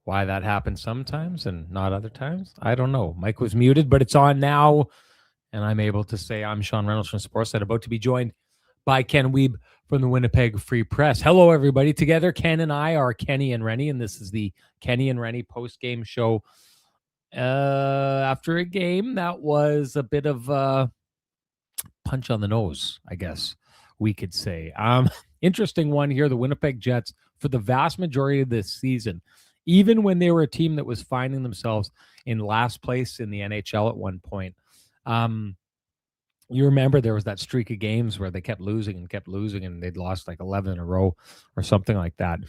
Why that happens sometimes and not other times, I don't know. Mike was muted, but it's on now, and I'm able to say I'm Sean Reynolds from Sportsnet, about to be joined by Ken Wiebe from the Winnipeg Free Press. Hello, everybody. Together, Ken and I are Kenny and Renny, and this is the Kenny and Renny post-game show after a game that was a bit of a punch on the nose, I guess we could say. Interesting one here. The Winnipeg Jets, for the vast majority of this season, even when they were a team that was finding themselves in last place in the NHL at one point, you remember there was that streak of games where they kept losing, and they'd lost like 11 in a row or something like that.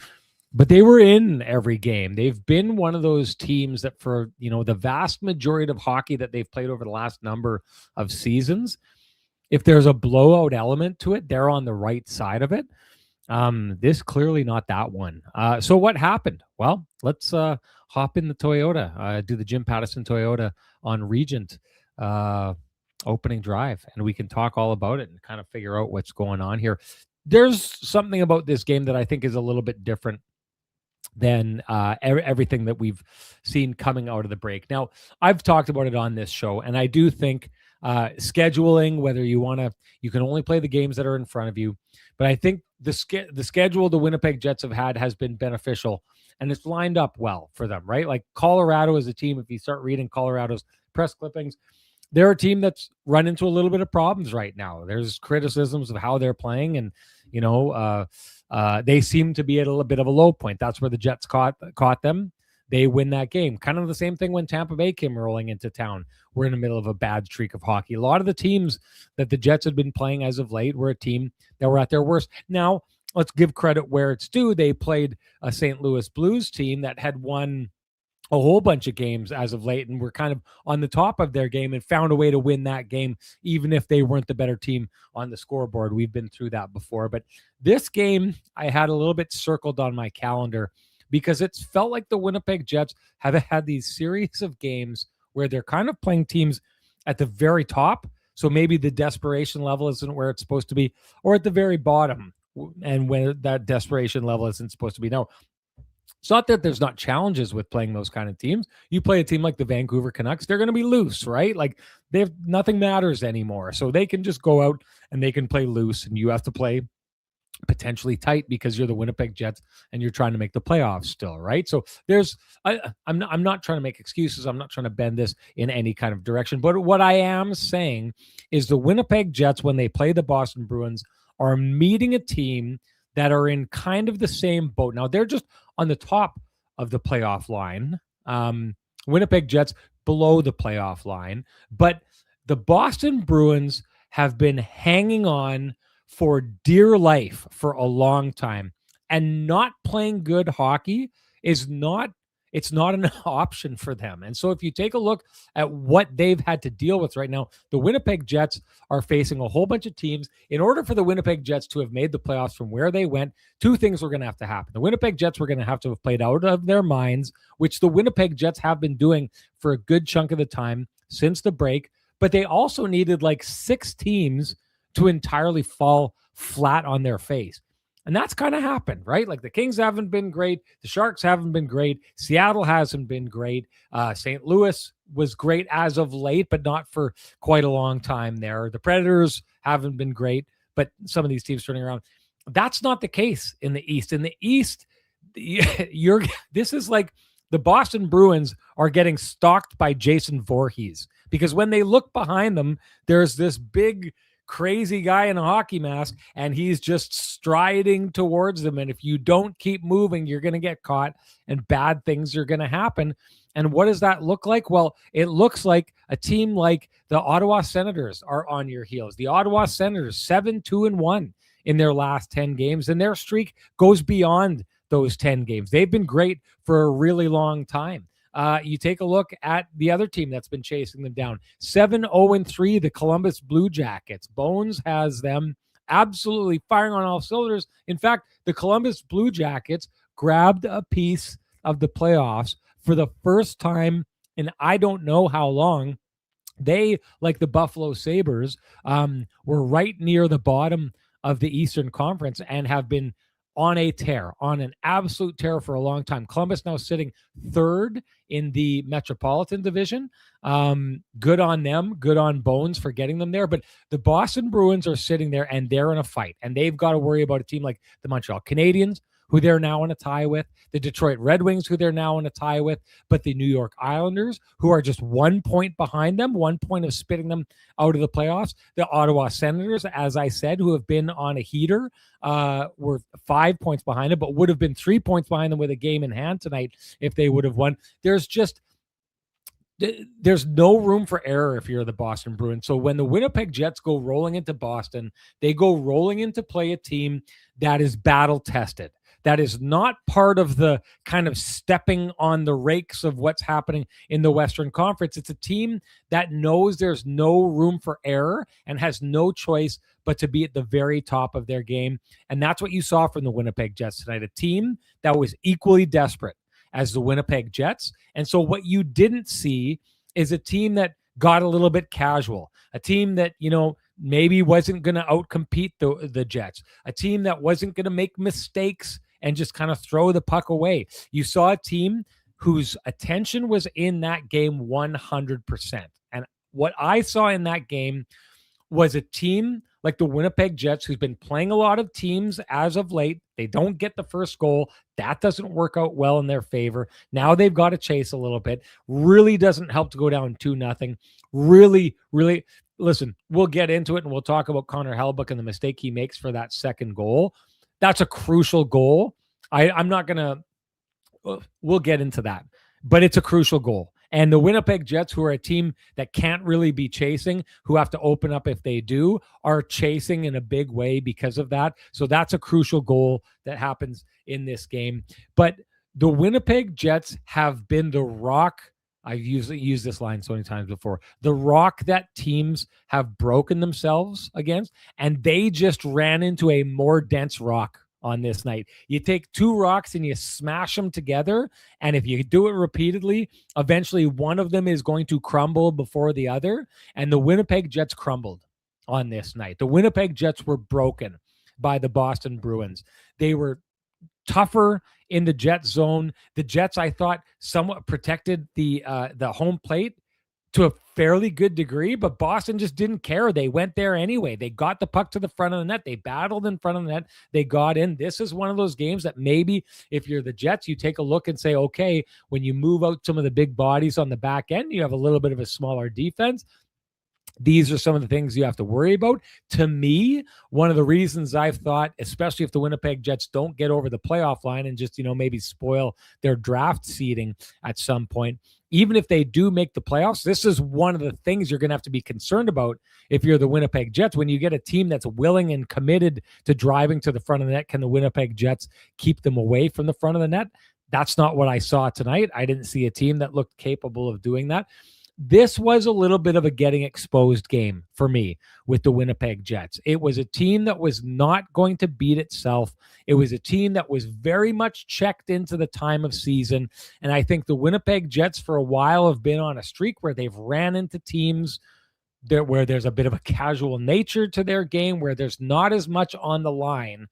But they were in every game. They've been one of those teams that for, the vast majority of hockey that they've played over the last number of seasons, if there's a blowout element to it, they're on the right side of it. This clearly not that one. So what happened? Well, let's hop in the Toyota, do the Jim Pattison Toyota on Regent opening drive, and we can talk all about it and kind of figure out what's going on here. There's something about this game that I think is a little bit different than everything that we've seen coming out of the break. Now, I've talked about it on this show, and I do think scheduling, whether you can only play the games that are in front of you, but I think the schedule the Winnipeg Jets have had has been beneficial, and it's lined up well for them, right? Like Colorado is a team, if you start reading Colorado's press clippings, they're a team that's run into a little bit of problems right now. There's criticisms of how they're playing, and they seem to be at a little bit of a low point. That's where the Jets caught them. They win that game. Kind of the same thing when Tampa Bay came rolling into town. We're in the middle of a bad streak of hockey. A lot of the teams that the Jets had been playing as of late were a team that were at their worst. Now, let's give credit where it's due. They played a St. Louis Blues team that had won a whole bunch of games as of late and were kind of on the top of their game and found a way to win that game, even if they weren't the better team on the scoreboard. We've been through that before. But this game, I had a little bit circled on my calendar because it's felt like the Winnipeg Jets have had these series of games where they're kind of playing teams at the very top. So maybe the desperation level isn't where it's supposed to be, or at the very bottom, and when that desperation level isn't supposed to be. No, it's not that there's not challenges with playing those kind of teams. You play a team like the Vancouver Canucks, they're going to be loose, right? Like nothing matters anymore. So they can just go out and they can play loose, and you have to play potentially tight because you're the Winnipeg Jets and you're trying to make the playoffs still, right? So I'm not trying to make excuses. I'm not trying to bend this in any kind of direction. But what I am saying is the Winnipeg Jets, when they play the Boston Bruins, are meeting a team that are in kind of the same boat. Now, they're just on the top of the playoff line. Winnipeg Jets below the playoff line. But the Boston Bruins have been hanging on for dear life for a long time, and not playing good hockey it's not an option for them. And so if you take a look at what they've had to deal with right now, the Winnipeg Jets are facing a whole bunch of teams. In order for the Winnipeg Jets to have made the playoffs from where they went, two things were going to have to happen. The Winnipeg Jets were going to have played out of their minds, which the Winnipeg Jets have been doing for a good chunk of the time since the break, but they also needed like 6 teams to entirely fall flat on their face. And that's kind of happened, right? Like the Kings haven't been great. The Sharks haven't been great. Seattle hasn't been great. St. Louis was great as of late, but not for quite a long time there. The Predators haven't been great, but some of these teams turning around. That's not the case in the East. In the East, this is like the Boston Bruins are getting stalked by Jason Voorhees, because when they look behind them, there's this big crazy guy in a hockey mask, and he's just striding towards them. And if you don't keep moving, you're going to get caught and bad things are going to happen. And what does that look like? Well, it looks like a team like the Ottawa Senators are on your heels. The Ottawa Senators 7-2-1 in their last 10 games, and their streak goes beyond those 10 games. They've been great for a really long time. You take a look at the other team that's been chasing them down. 7-0-3, the Columbus Blue Jackets. Bones has them absolutely firing on all cylinders. In fact, the Columbus Blue Jackets grabbed a piece of the playoffs for the first time in I don't know how long. They, like the Buffalo Sabres, were right near the bottom of the Eastern Conference and have been on a tear, on an absolute tear for a long time. Columbus now sitting third in the Metropolitan Division. Good on them. Good on Bones for getting them there. But the Boston Bruins are sitting there, and they're in a fight. And they've got to worry about a team like the Montreal Canadiens, who they're now in a tie with, the Detroit Red Wings, who they're now in a tie with, but the New York Islanders, who are just 1 point behind them, 1 point of spitting them out of the playoffs. The Ottawa Senators, as I said, who have been on a heater, were 5 points behind them, but would have been 3 points behind them with a game in hand tonight if they would have won. There's no room for error if you're the Boston Bruins. So when the Winnipeg Jets go rolling into Boston, they go rolling into play a team that is battle tested. That is not part of the kind of stepping on the rakes of what's happening in the Western Conference. It's a team that knows there's no room for error and has no choice but to be at the very top of their game. And that's what you saw from the Winnipeg Jets tonight, a team that was equally desperate as the Winnipeg Jets. And so what you didn't see is a team that got a little bit casual, a team that, maybe wasn't going to outcompete the Jets, a team that wasn't going to make mistakes and just kind of throw the puck away. You saw a team whose attention was in that game 100%. And what I saw in that game was a team like the Winnipeg Jets, who's been playing a lot of teams as of late. They don't get the first goal. That doesn't work out well in their favor. Now they've got to chase a little bit. Really doesn't help to go down 2-0. Really, listen, we'll get into it and we'll talk about Connor Hellebuyck and the mistake he makes for that second goal. That's a crucial goal. I'm not going to, we'll get into that, but it's a crucial goal. And the Winnipeg Jets, who are a team that can't really be chasing, who have to open up if they do, are chasing in a big way because of that. So that's a crucial goal that happens in this game. But the Winnipeg Jets have been the rock. I've used this line so many times before. The rock that teams have broken themselves against, and they just ran into a more dense rock on this night. You take two rocks and you smash them together, and if you do it repeatedly, eventually one of them is going to crumble before the other, and the Winnipeg Jets crumbled on this night. The Winnipeg Jets were broken by the Boston Bruins. They were tougher in the Jets zone. The Jets, I thought, somewhat protected the home plate to a fairly good degree, but Boston just didn't care. They went there anyway. They got the puck to the front of the net. They battled in front of the net. They got in. This is one of those games that maybe if you're the Jets, you take a look and say, okay, when you move out some of the big bodies on the back end, you have a little bit of a smaller defense. These are some of the things you have to worry about. To me, one of the reasons I've thought, especially if the Winnipeg Jets don't get over the playoff line and just, maybe spoil their draft seeding at some point, even if they do make the playoffs, this is one of the things you're going to have to be concerned about if you're the Winnipeg Jets. When you get a team that's willing and committed to driving to the front of the net, can the Winnipeg Jets keep them away from the front of the net? That's not what I saw tonight. I didn't see a team that looked capable of doing that. This was a little bit of a getting exposed game for me with the Winnipeg Jets. It was a team that was not going to beat itself. It was a team that was very much checked into the time of season. And I think the Winnipeg Jets for a while have been on a streak where they've ran into teams where there's a bit of a casual nature to their game, where there's not as much on the line.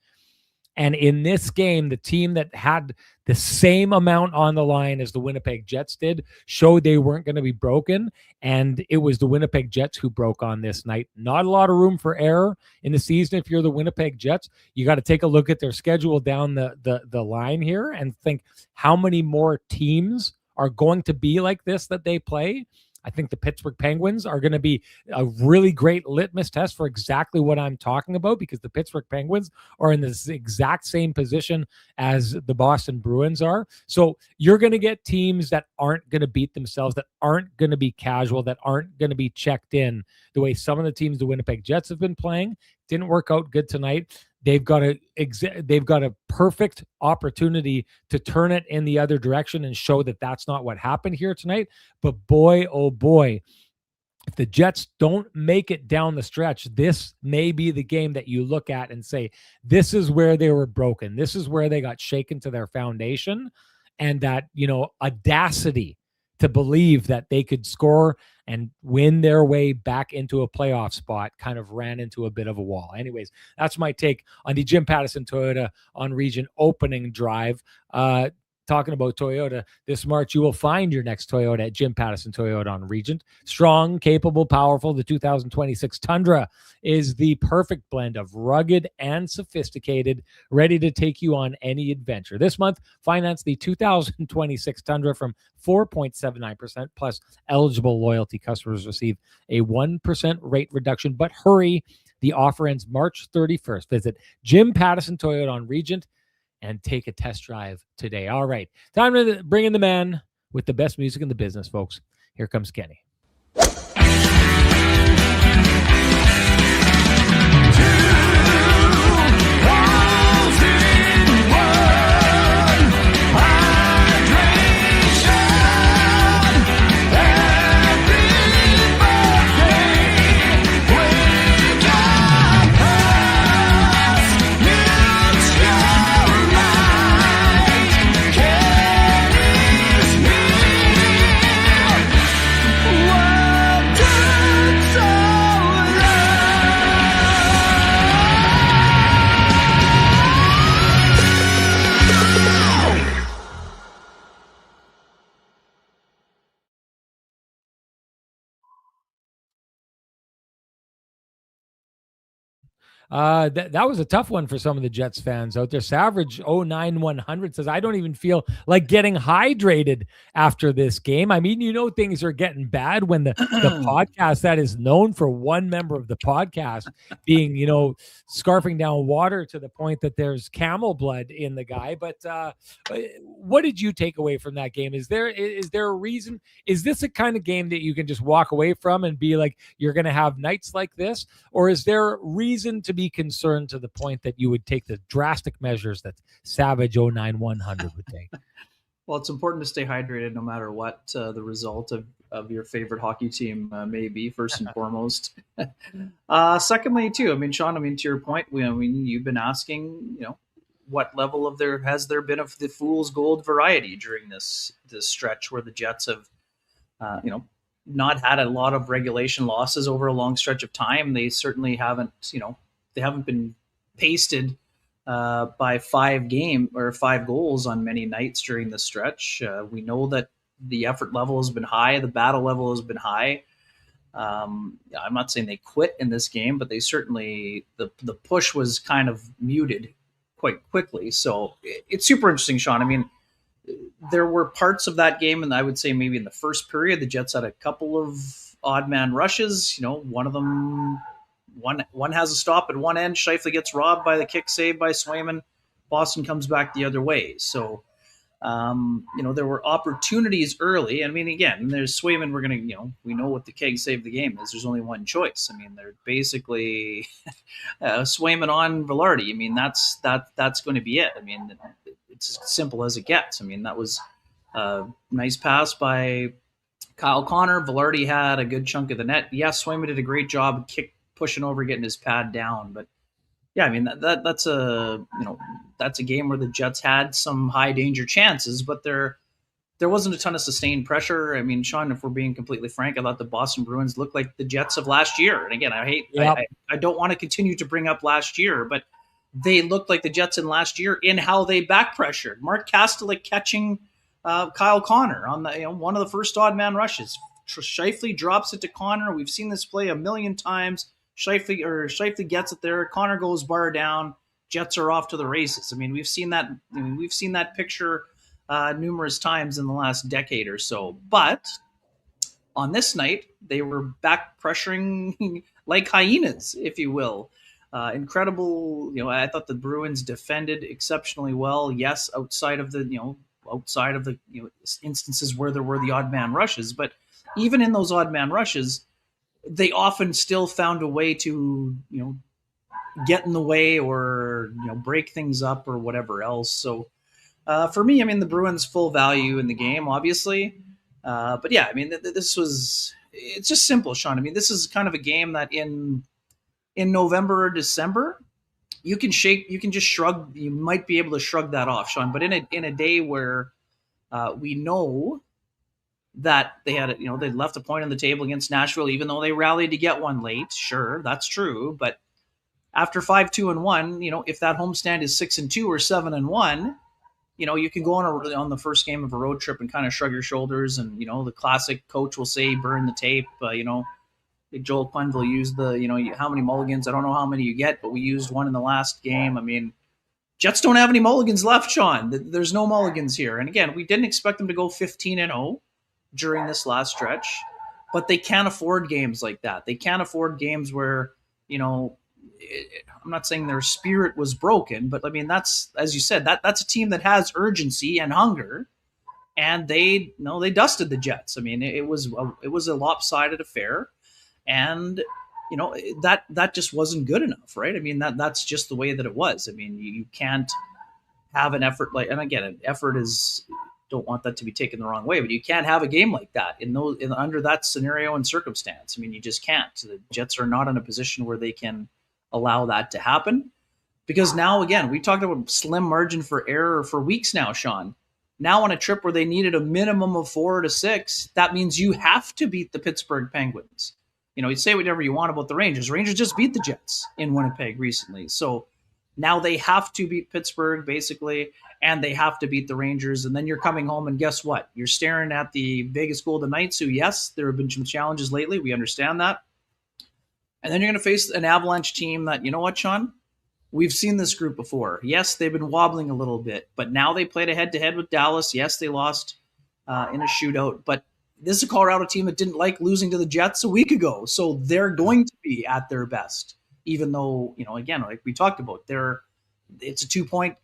And in this game, the team that had the same amount on the line as the Winnipeg Jets did showed they weren't going to be broken. And it was the Winnipeg Jets who broke on this night. Not a lot of room for error in the season. If you're the Winnipeg Jets, you got to take a look at their schedule down the line here and think how many more teams are going to be like this that they play. I think the Pittsburgh Penguins are going to be a really great litmus test for exactly what I'm talking about, because the Pittsburgh Penguins are in this exact same position as the Boston Bruins are. So you're going to get teams that aren't going to beat themselves, that aren't going to be casual, that aren't going to be checked in the way some of the teams the Winnipeg Jets have been playing. Didn't work out good tonight. They've got a perfect opportunity to turn it in the other direction and show that that's not what happened here tonight. But boy, oh boy, if the Jets don't make it down the stretch, this may be the game that you look at and say, this is where they were broken. This is where they got shaken to their foundation. And that, audacity to believe that they could score and win their way back into a playoff spot kind of ran into a bit of a wall. Anyways, that's my take on the Jim Pattison Toyota on Region opening drive. Talking about Toyota, this March you will find your next Toyota at Jim Pattison Toyota on Regent. Strong, capable, powerful. The 2026 Tundra is the perfect blend of rugged and sophisticated, ready to take you on any adventure. This month, finance the 2026 Tundra from 4.79%, plus eligible loyalty customers receive a 1% rate reduction. But hurry, the offer ends March 31st. Visit Jim Pattison Toyota on Regent and take a test drive today. All right, time to bring in the man with the best music in the business, folks. Here comes Kenny. That was a tough one for some of the Jets fans out there. Savage 09100 says, I don't even feel like getting hydrated after this game. I mean, things are getting bad when the podcast that is known for one member of the podcast being, scarfing down water to the point that there's camel blood in the guy. But what did you take away from that game? Is there a reason? Is this a kind of game that you can just walk away from and be like, you're going to have nights like this? Or is there reason to be concerned to the point that you would take the drastic measures that Savage 09100 would take? Well, it's important to stay hydrated no matter what the result of your favorite hockey team may be, first and foremost. Secondly, too, I mean, Sean, to your point, you've been asking, what level of has there been of the fool's gold variety during this stretch where the Jets have, not had a lot of regulation losses over a long stretch of time. They certainly haven't, they haven't been pasted by 5 goals on many nights during the stretch. We know that the effort level has been high. The battle level has been high. I'm not saying they quit in this game, but they certainly, the push was kind of muted quite quickly. So it's super interesting, Sean. I mean, there were parts of that game, and I would say maybe in the first period, the Jets had a couple of odd man rushes. One of them, one has a stop at one end. Scheifele gets robbed by the kick save by Swayman. Boston comes back the other way. So, there were opportunities early. I mean, again, there's Swayman. We know what the keg save the game is. There's only one choice. I mean, they're basically Swayman on Velarde. I mean, that's going to be it. I mean, it's as simple as it gets. I mean, that was a nice pass by Kyle Connor. Velarde had a good chunk of the net. Yes, Swayman did a great job pushing over, getting his pad down. But yeah, I mean, that's a game where the Jets had some high danger chances, but there wasn't a ton of sustained pressure. I mean, Sean, if we're being completely frank, I thought the Boston Bruins looked like the Jets of last year. And again, I don't want to continue to bring up last year, but they looked like the Jets in last year in how they back pressured. Mark Kastelik catching Kyle Connor on the one of the first odd man rushes. Scheifele drops it to Connor. We've seen this play a million times. Scheifele gets it there. Connor goes bar down. Jets are off to the races. I mean, we've seen that picture numerous times in the last decade or so. But on this night, they were back pressuring like hyenas, if you will. Incredible. I thought the Bruins defended exceptionally well. Yes, outside of the instances where there were the odd man rushes, but even in those odd man rushes, they often still found a way to, get in the way or, break things up or whatever else. So for me, I mean, the Bruins full value in the game, obviously. But yeah, I mean, it's just simple, Sean. I mean, this is kind of a game that in November or December, you can just shrug. You might be able to shrug that off, Sean. But in a day where we know that they had, they left a point on the table against Nashville, even though they rallied to get one late. Sure, that's true. But after 5-2-1, if that homestand is 6-2 or 7-1, you can go on the first game of a road trip and kind of shrug your shoulders. And, the classic coach will say, burn the tape. Joel Quenneville used how many mulligans? I don't know how many you get, but we used one in the last game. I mean, Jets don't have any mulligans left, Sean. There's no mulligans here. And again, we didn't expect them to go 15-0 during this last stretch, but they can't afford games like that. They can't afford games where, I'm not saying their spirit was broken, but I mean, that's, as you said, that's a team that has urgency and hunger, and they dusted the Jets. I mean, it was a lopsided affair, and that just wasn't good enough, right? I mean, that's just the way that it was. I mean, you can't have an effort like, and again, an effort is, don't want that to be taken the wrong way, but you can't have a game like that under that scenario and circumstance. I mean, you just can't. The Jets are not in a position where they can allow that to happen, because now, again, we talked about slim margin for error for weeks now, Sean. Now on a trip where they needed a minimum of 4 to 6, that means you have to beat the Pittsburgh Penguins. You say whatever you want about the Rangers. Rangers just beat the Jets in Winnipeg recently. So now they have to beat Pittsburgh, basically, and they have to beat the Rangers. And then you're coming home, and guess what? You're staring at the Vegas Golden Knights, who, yes, there have been some challenges lately. We understand that. And then you're going to face an Avalanche team that, you know what, Sean? We've seen this group before. Yes, they've been wobbling a little bit, but now they played a head-to-head with Dallas. Yes, they lost in a shootout, but this is a Colorado team that didn't like losing to the Jets a week ago. So they're going to be at their best, even though, again, like we talked about, it's a 2-point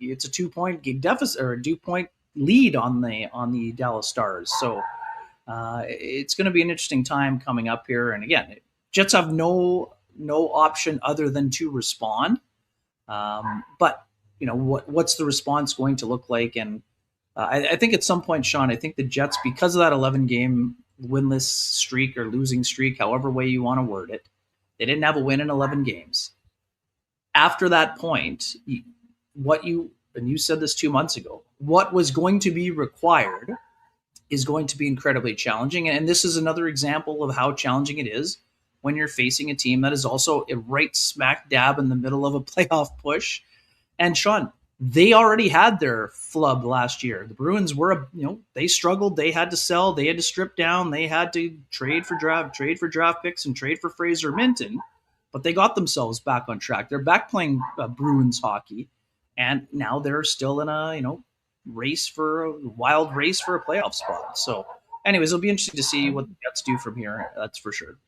deficit, or a 2-point lead on the Dallas Stars. So it's going to be an interesting time coming up here. And again, Jets have no option other than to respond. But what's the response going to look like? And I think at some point, Sean, I think the Jets, because of that 11-game winless streak or losing streak, however way you want to word it, they didn't have a win in 11 games. After that point, and you said this 2 months ago, what was going to be required is going to be incredibly challenging. And this is another example of how challenging it is when you're facing a team that is also right smack dab in the middle of a playoff push. And Sean, they already had their flub last year. The Bruins were, they struggled. They had to sell. They had to strip down. They had to trade for draft picks and trade for Fraser Minton. But they got themselves back on track. They're back playing Bruins hockey, and now they're still in a wild race for a playoff spot. So, anyways, it'll be interesting to see what the Jets do from here. That's for sure.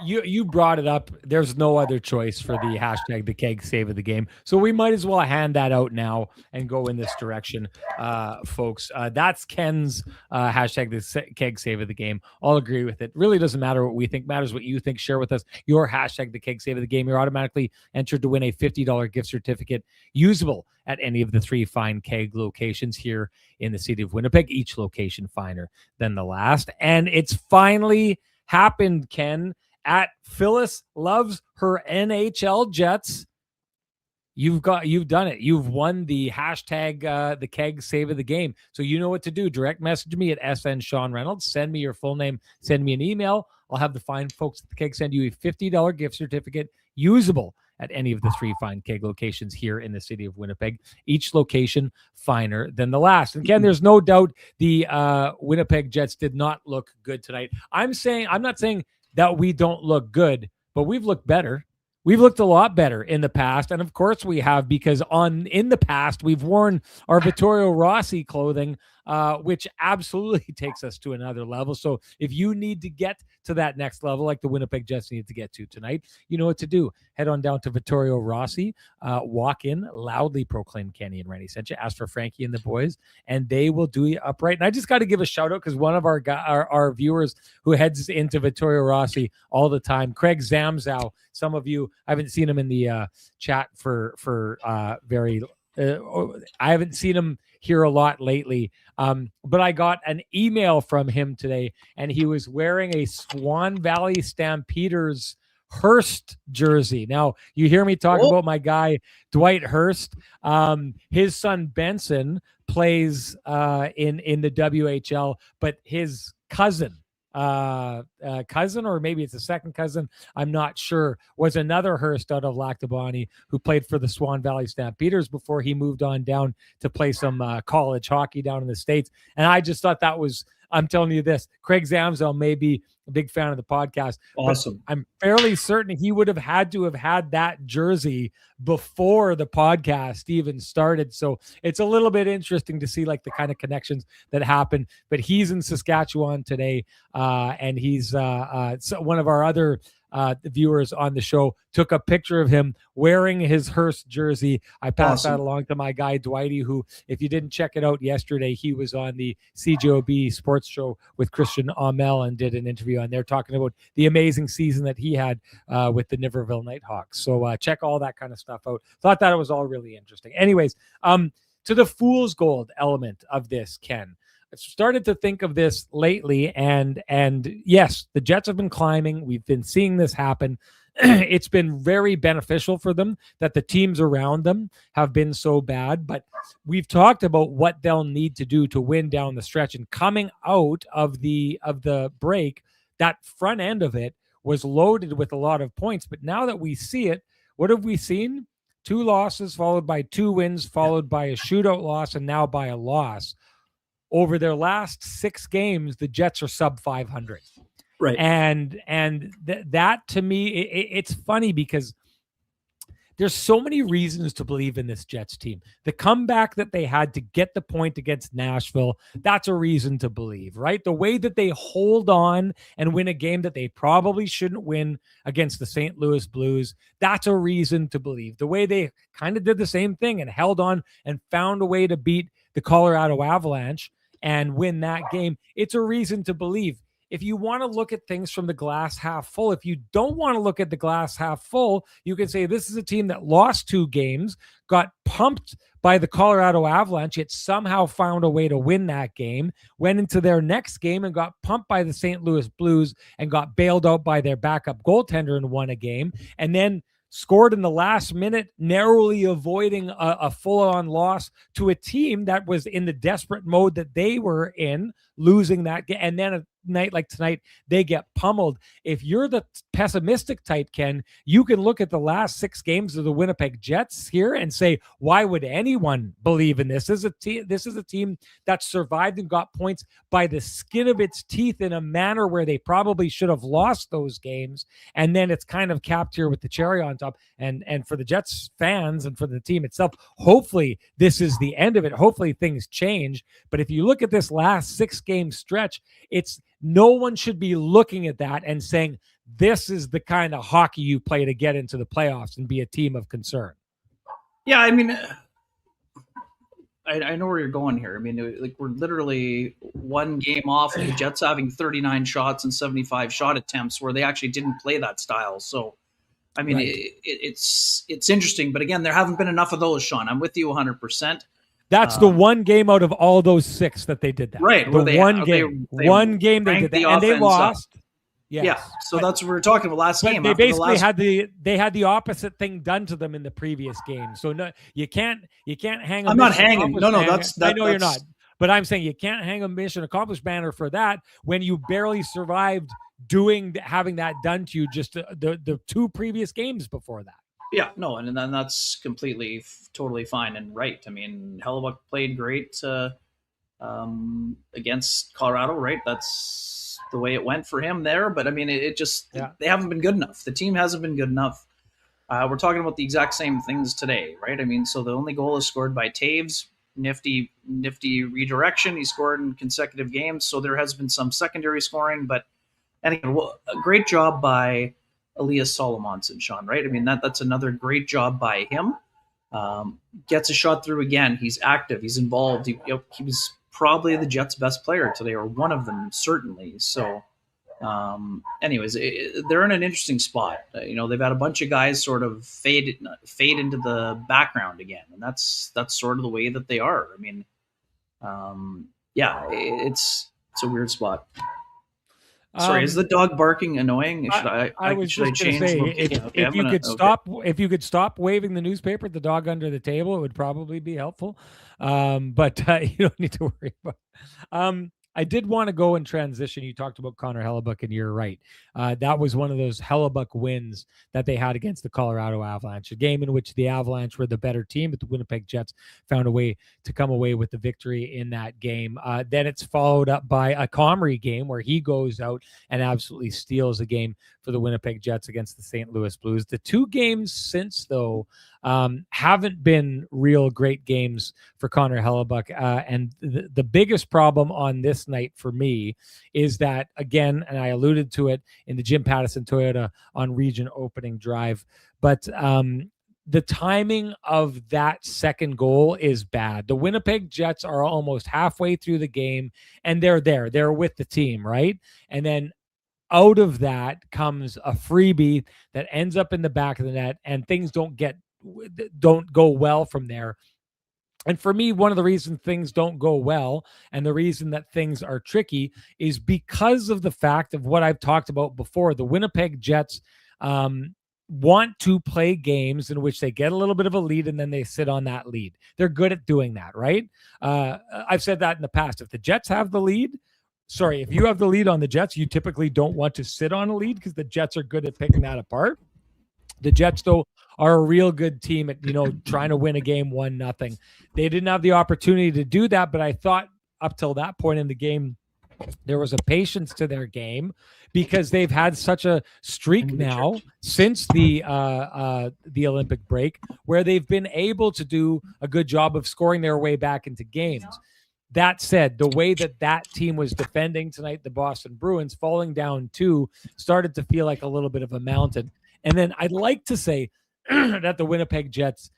You brought it up. There's no other choice for the hashtag the keg save of the game. So we might as well hand that out now and go in this direction, folks. That's Ken's hashtag the keg save of the game. I'll agree with it. Really doesn't matter what we think. Matters what you think. Share with us your hashtag the keg save of the game. You're automatically entered to win a $50 gift certificate usable at any of the 3 fine keg locations here in the city of Winnipeg, each location finer than the last. And it's finally happened, Ken. At Phyllis Loves Her NHL Jets, you've done it. You've won the hashtag the keg save of the game. So you know what to do. Direct message me at SN Sean Reynolds. Send me your full name. Send me an email. I'll have the fine folks at the keg send you a $50 gift certificate usable at any of the 3 fine keg locations here in the city of Winnipeg, each location finer than the last. And Ken, there's no doubt the Winnipeg Jets did not look good tonight. I'm not saying that we don't look good, but we've looked better. We've looked a lot better in the past. And of course we have, because in the past, we've worn our Vittorio Rossi clothing, which absolutely takes us to another level. So if you need to get to that next level, like the Winnipeg Jets need to get to tonight, you know what to do. Head on down to Vittorio Rossi, walk in, loudly proclaim Kenny and Renny sent you, ask for Frankie and the boys, and they will do you upright. And I just got to give a shout out, because one of our viewers who heads into Vittorio Rossi all the time, Craig Zamzow, some of you, I haven't seen him in the chat for I haven't seen him here a lot lately. But I got an email from him today, and he was wearing a Swan Valley Stampeders Hurst jersey. Now, you hear me talk about my guy, Dwight Hurst. His son, Benson, plays in the WHL, but his cousin, or maybe it's a second cousin, I'm not sure, was another Hurst out of Lactabani who played for the Swan Valley Stampeders before he moved on down to play some college hockey down in the States. And I just thought that was, I'm telling you this, Craig Zamzel may be a big fan of the podcast. Awesome. I'm fairly certain he would have had that jersey before the podcast even started. So it's a little bit interesting to see like the kind of connections that happen. But he's in Saskatchewan today, and he's one of our other viewers on the show took a picture of him wearing his Hurst jersey. I passed that along to my guy Dwighty, who, if you didn't check it out yesterday, he was on the CJOB sports show with Christian Amel and did an interview on there talking about the amazing season that he had with the Niverville Nighthawks. So check all that kind of stuff out. Thought that it was all really interesting. Anyways, to the fool's gold element of this, Ken, I've started to think of this lately, and yes, the Jets have been climbing. We've been seeing this happen. It's been very beneficial for them that the teams around them have been so bad, but we've talked about what they'll need to do to win down the stretch. And coming out of the break, that front end of it was loaded with a lot of points. But now that we see it, what have we seen? 2 losses followed by 2 wins, followed by a shootout loss, and now by a loss. Over their last 6 games, the Jets are sub 500. Right. And that to me, it's funny because there's so many reasons to believe in this Jets team. The comeback that they had to get the point against Nashville, that's a reason to believe, right? The way that they hold on and win a game that they probably shouldn't win against the St. Louis Blues, that's a reason to believe. The way they kind of did the same thing and held on and found a way to beat the Colorado Avalanche and win that game, it's a reason to believe. If you want to look at things from the glass half full, if you don't want to look at the glass half full, you can say this is a team that lost 2 games, got pumped by the Colorado Avalanche, yet somehow found a way to win that game, went into their next game and got pumped by the St. Louis Blues and got bailed out by their backup goaltender and won a game, and then scored in the last minute, narrowly avoiding a full-on loss to a team that was in the desperate mode that they were in, losing that game. And then a night like tonight, they get pummeled. If you're the pessimistic type, Ken, you can look at the last 6 games of the Winnipeg Jets here and say, why would anyone believe in this? This is a team that survived and got points by the skin of its teeth in a manner where they probably should have lost those games. And then it's kind of capped here with the cherry on top. And for the Jets fans and for the team itself, hopefully this is the end of it. Hopefully things change. But if you look at this last 6-game stretch, it's no one should be looking at that and saying, this is the kind of hockey you play to get into the playoffs and be a team of concern. Yeah, I mean, I know where you're going here. I mean, like, we're literally 1 game off of the Jets having 39 shots and 75 shot attempts where they actually didn't play that style. So, I mean, right. It's interesting. But again, there haven't been enough of those, Sean. I'm with you 100%. That's the 1 game out of all those 6 that they did that. Right. The one game. One game they did that. And they lost. Yes. Yeah. So that's what we were talking about last game. They basically had the opposite thing done to them in the previous game. So no, you can't hang. I'm not hanging. No, I know you're not. But I'm saying you can't hang a mission accomplished banner for that when you barely survived having that done to you just the 2 previous games before that. Yeah, no, and then that's completely, totally fine and right. I mean, Hellebuyck played great against Colorado, right? That's the way it went for him there. But I mean, they haven't been good enough. The team hasn't been good enough. We're talking about the exact same things today, right? I mean, so the only goal is scored by Taves, nifty redirection. He scored in consecutive games, so there has been some secondary scoring. But and again, a great job by Elias Solomonson, Sean, right? I mean, that's another great job by him. Gets a shot through again. He's active. He's involved. He was probably the Jets' best player today, or one of them, certainly. So, anyways, they're in an interesting spot. They've had a bunch of guys sort of fade into the background again, and that's sort of the way that they are. I mean, yeah, it's a weird spot. Sorry, is the dog barking annoying? I was Should I just going to change say, location? Okay, if you could stop, if you could stop waving the newspaper at the dog under the table, it would probably be helpful. But you don't need to worry about. I did want to go and transition. You talked about Connor Hellebuyck, and you're right. That was one of those Hellebuyck wins that they had against the Colorado Avalanche, a game in which the Avalanche were the better team, but the Winnipeg Jets found a way to come away with the victory in that game. Then it's followed up by a Comrie game where he goes out and absolutely steals a game for the Winnipeg Jets against the St. Louis Blues. The two games since, though, haven't been real great games for Connor Hellebuyck. And the biggest problem on this night for me is that, again, and I alluded to it in the Jim Pattison Toyota on region opening drive, but the timing of that second goal is bad. The Winnipeg Jets are almost halfway through the game, and they're with the team, right? And then out of that comes a freebie that ends up in the back of the net, and things don't go well from there. And for me, one of the reasons things don't go well and the reason that things are tricky is because of the fact of what I've talked about before. The Winnipeg Jets want to play games in which they get a little bit of a lead and then they sit on that lead. They're good at doing that, right? I've said that in the past. If the Jets have the lead, if you have the lead on the Jets, you typically don't want to sit on a lead because the Jets are good at picking that apart. The Jets, though, are a real good team at, trying to win a game 1-0. They didn't have the opportunity to do that, but I thought up till that point in the game, there was a patience to their game because they've had such a streak now since the Olympic break where they've been able to do a good job of scoring their way back into games. That said, the way that team was defending tonight, the Boston Bruins, falling down 2, started to feel like a little bit of a mountain. And then I'd like to say that the Winnipeg Jets,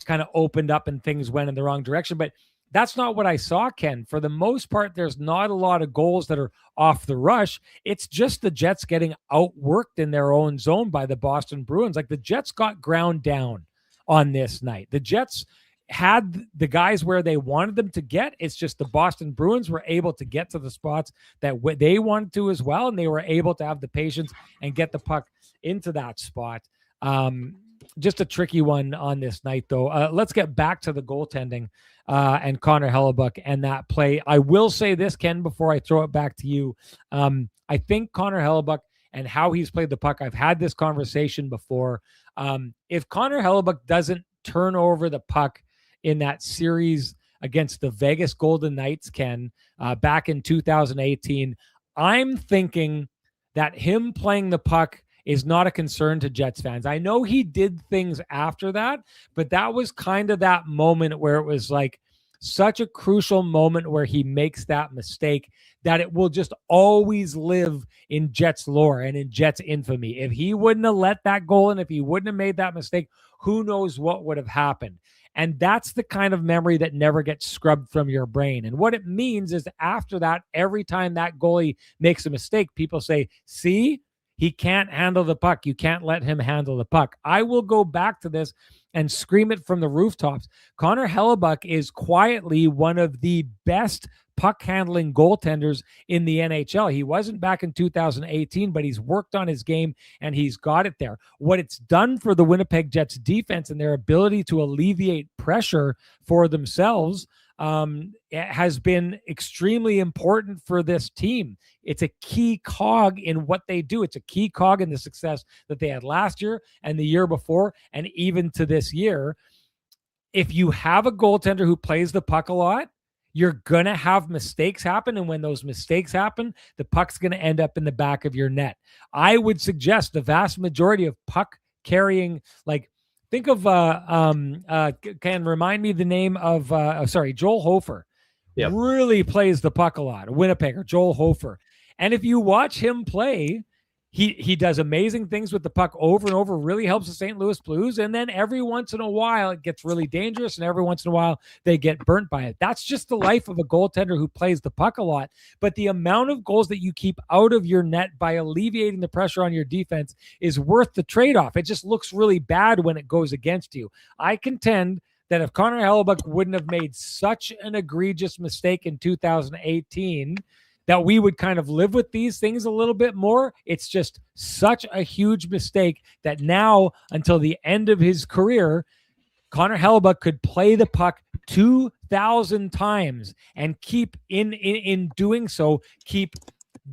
kind of opened up and things went in the wrong direction. But that's not what I saw, Ken. For the most part, there's not a lot of goals that are off the rush. It's just the Jets getting outworked in their own zone by the Boston Bruins. Like the Jets got ground down on this night. The Jets had the guys where they wanted them to get. It's just the Boston Bruins were able to get to the spots that they wanted to as well, and they were able to have the patience and get the puck into that spot. Just a tricky one on this night, though. Let's get back to the goaltending and Connor Hellebuyck and that play. I will say this, Ken, before I throw it back to you. I think Connor Hellebuyck and how he's played the puck, I've had this conversation before. If Connor Hellebuyck doesn't turn over the puck in that series against the Vegas Golden Knights, Ken, back in 2018, I'm thinking that him playing the puck is not a concern to Jets fans. I know he did things after that, but that was kind of that moment where it was like such a crucial moment where he makes that mistake that it will just always live in Jets lore and in Jets infamy. If he wouldn't have let that goal in, if he wouldn't have made that mistake, who knows what would have happened. And that's the kind of memory that never gets scrubbed from your brain. And what it means is after that, every time that goalie makes a mistake, people say, see, he can't handle the puck. You can't let him handle the puck. I will go back to this and scream it from the rooftops. Connor Hellebuyck is quietly one of the best puck handling goaltenders in the NHL. He wasn't back in 2018, but he's worked on his game and he's got it there. What it's done for the Winnipeg Jets defense and their ability to alleviate pressure for themselves has been extremely important for this team. It's a key cog in what they do. It's a key cog in the success that they had last year and the year before, and even to this year. If you have a goaltender who plays the puck a lot, you're going to have mistakes happen. And when those mistakes happen, the puck's going to end up in the back of your net. I would suggest the vast majority of puck carrying, like, think of, can remind me the name of, Joel Hofer. Yep. Really plays the puck a lot. A Winnipegger, Joel Hofer. And if you watch him play, he does amazing things with the puck over and over, really helps the St. Louis Blues. And then every once in a while, it gets really dangerous. And every once in a while, they get burnt by it. That's just the life of a goaltender who plays the puck a lot. But the amount of goals that you keep out of your net by alleviating the pressure on your defense is worth the trade-off. It just looks really bad when it goes against you. I contend that if Connor Hellebuyck wouldn't have made such an egregious mistake in 2018, that we would kind of live with these things a little bit more. It's just such a huge mistake that now, until the end of his career, Connor Hellebuyck could play the puck 2,000 times and keep in doing so, keep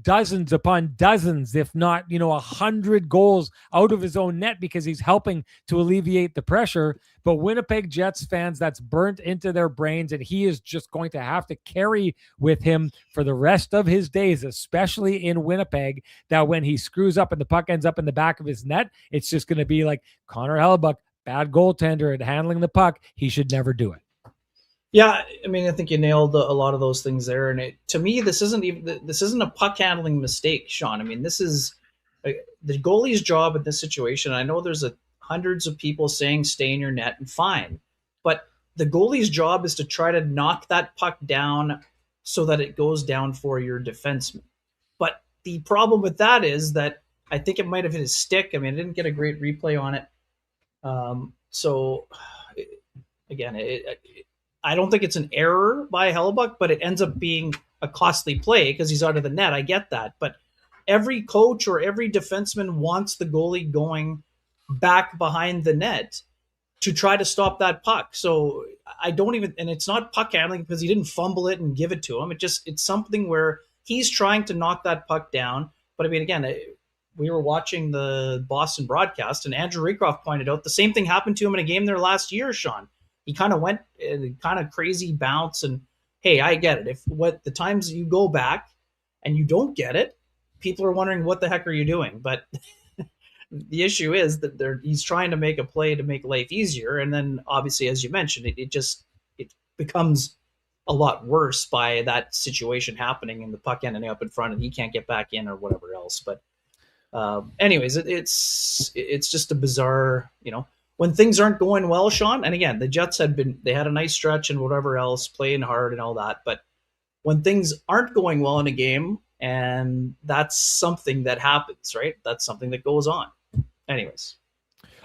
dozens upon dozens, if not, 100 goals out of his own net because he's helping to alleviate the pressure. But Winnipeg Jets fans, that's burnt into their brains, and he is just going to have to carry with him for the rest of his days, especially in Winnipeg, that when he screws up and the puck ends up in the back of his net, it's just going to be like Connor Hellebuyck, bad goaltender at handling the puck. He should never do it. Yeah, I mean, I think you nailed a lot of those things there. And to me, this isn't a puck handling mistake, Sean. I mean, this is the goalie's job in this situation. I know there's hundreds of people saying stay in your net and fine, but the goalie's job is to try to knock that puck down so that it goes down for your defenseman. But the problem with that is that I think it might have hit his stick. I mean, I didn't get a great replay on it. Again, I don't think it's an error by Hellebuyck, but it ends up being a costly play because he's out of the net. I get that. But every coach or every defenseman wants the goalie going back behind the net to try to stop that puck. So I don't even, and it's not puck handling because he didn't fumble it and give it to him. It's something where he's trying to knock that puck down. But I mean, again, we were watching the Boston broadcast and Andrew Raycroft pointed out the same thing happened to him in a game there last year, Sean. He kind of went kind of crazy bounce, and hey, I get it. If the times you go back and you don't get it, people are wondering what the heck are you doing? But the issue is that he's trying to make a play to make life easier, and then obviously, as you mentioned, it becomes a lot worse by that situation happening and the puck ending up in front and he can't get back in or whatever else. But anyways, it's just a bizarre, when things aren't going well, Sean, and again, the Jets they had a nice stretch and whatever else, playing hard and all that. But when things aren't going well in a game, and that's something that happens, right? That's something that goes on. Anyways.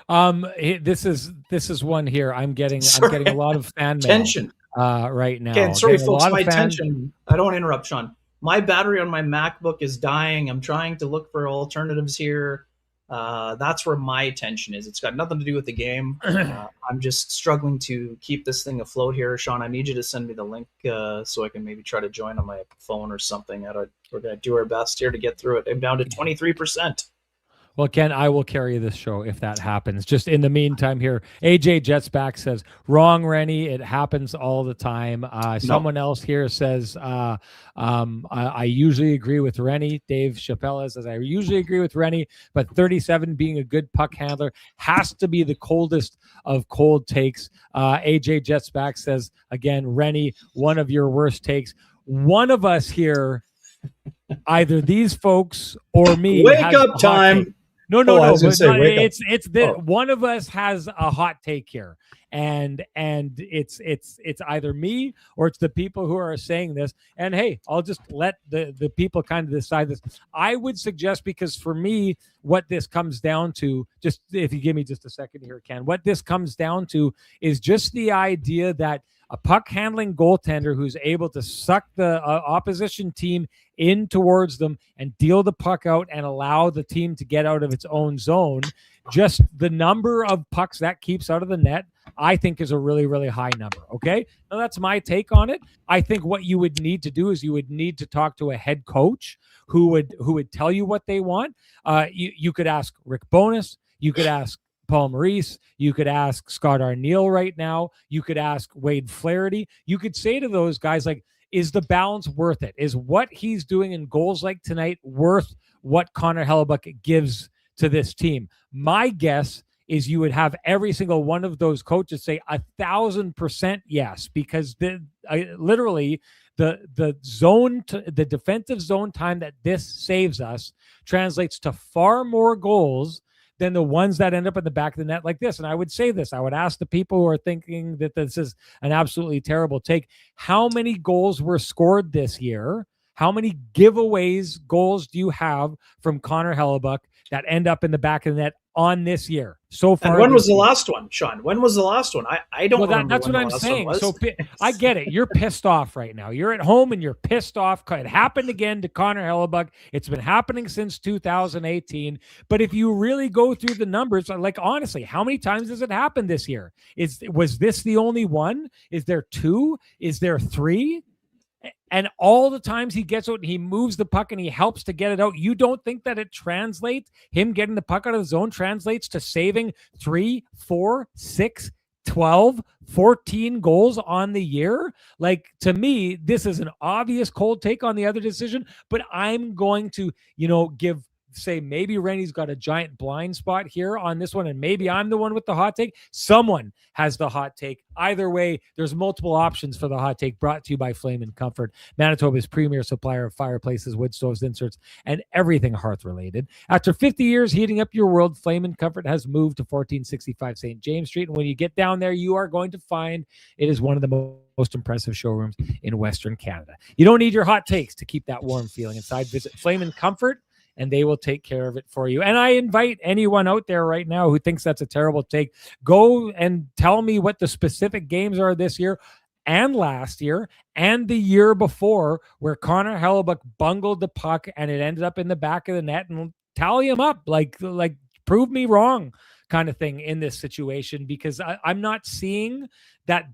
This is one here. I'm getting a lot of fan mail tension right now. Okay, sorry, folks, my tension. I don't interrupt, Sean. My battery on my MacBook is dying. I'm trying to look for alternatives here. That's where my attention is. It's got nothing to do with the game. I'm just struggling to keep this thing afloat here. Sean, I need you to send me the link so I can maybe try to join on my phone or something. We're going to do our best here to get through it. I'm down to 23%. Well, Ken, I will carry this show if that happens. Just in the meantime here, AJ Jetsback says, wrong, Renny. It happens all the time. Someone else here says, I usually agree with Renny. Dave Chappelle says, I usually agree with Renny, but 37 being a good puck handler has to be the coldest of cold takes. AJ Jetsback says, again, Renny, one of your worst takes. One of us here, either these folks or me. Wake up time. No. It's one of us has a hot take here, and it's either me or it's the people who are saying this. And hey, I'll just let the people kind of decide this. I would suggest, because for me, what this comes down to, just if you give me just a second here, Ken, what this comes down to is just the idea that a puck handling goaltender who's able to suck the opposition team in towards them and deal the puck out and allow the team to get out of its own zone, just the number of pucks that keeps out of the net, I think is a really, really high number. Okay. Now that's my take on it. I think what you would need to do is you would need to talk to a head coach who would tell you what they want. You could ask Rick Bowness. You could ask Paul Maurice. You could ask Scott Arniel right now. You could ask Wade Flaherty. You could say to those guys, like, is the balance worth it? Is what he's doing in goals like tonight worth what Connor Hellebuyck gives to this team? My guess is you would have every single one of those coaches say 1,000% yes, because literally the zone, the defensive zone time that this saves us translates to far more goals than the ones that end up in the back of the net like this. And I would say this, I would ask the people who are thinking that this is an absolutely terrible take, how many goals were scored this year? How many giveaways goals do you have from Connor Hellebuyck that end up in the back of the net on this year so far. And when was the year. last one, Sean? When was the last one? I don't remember that's when what the I'm last saying. one was. So I get it. You're pissed off right now. You're at home and you're pissed off. It happened again to Connor Hellebuyck. It's been happening since 2018. But if you really go through the numbers, like honestly, how many times has it happened this year? Was this the only one? Is there two? Is there three? And all the times he gets out and he moves the puck and he helps to get it out, you don't think that it translates, him getting the puck out of the zone translates to saving 3, 4, 6, 12, 14 goals on the year? Like, to me, this is an obvious cold take on the other decision, but I'm going to, say maybe Rennie's got a giant blind spot here on this one, and maybe I'm the one with the hot take. Someone has the hot take. Either way, there's multiple options for the hot take, brought to you by Flame and Comfort, Manitoba's premier supplier of fireplaces, wood stoves, inserts, and everything hearth-related. After 50 years heating up your world, Flame and Comfort has moved to 1465 St. James Street, and when you get down there, you are going to find it is one of the most impressive showrooms in Western Canada. You don't need your hot takes to keep that warm feeling inside. Visit Flame and Comfort, and they will take care of it for you. And I invite anyone out there right now who thinks that's a terrible take, go and tell me what the specific games are this year and last year and the year before where Connor Hellebuyck bungled the puck and it ended up in the back of the net, and tally him up, like prove me wrong kind of thing in this situation, because I'm not seeing that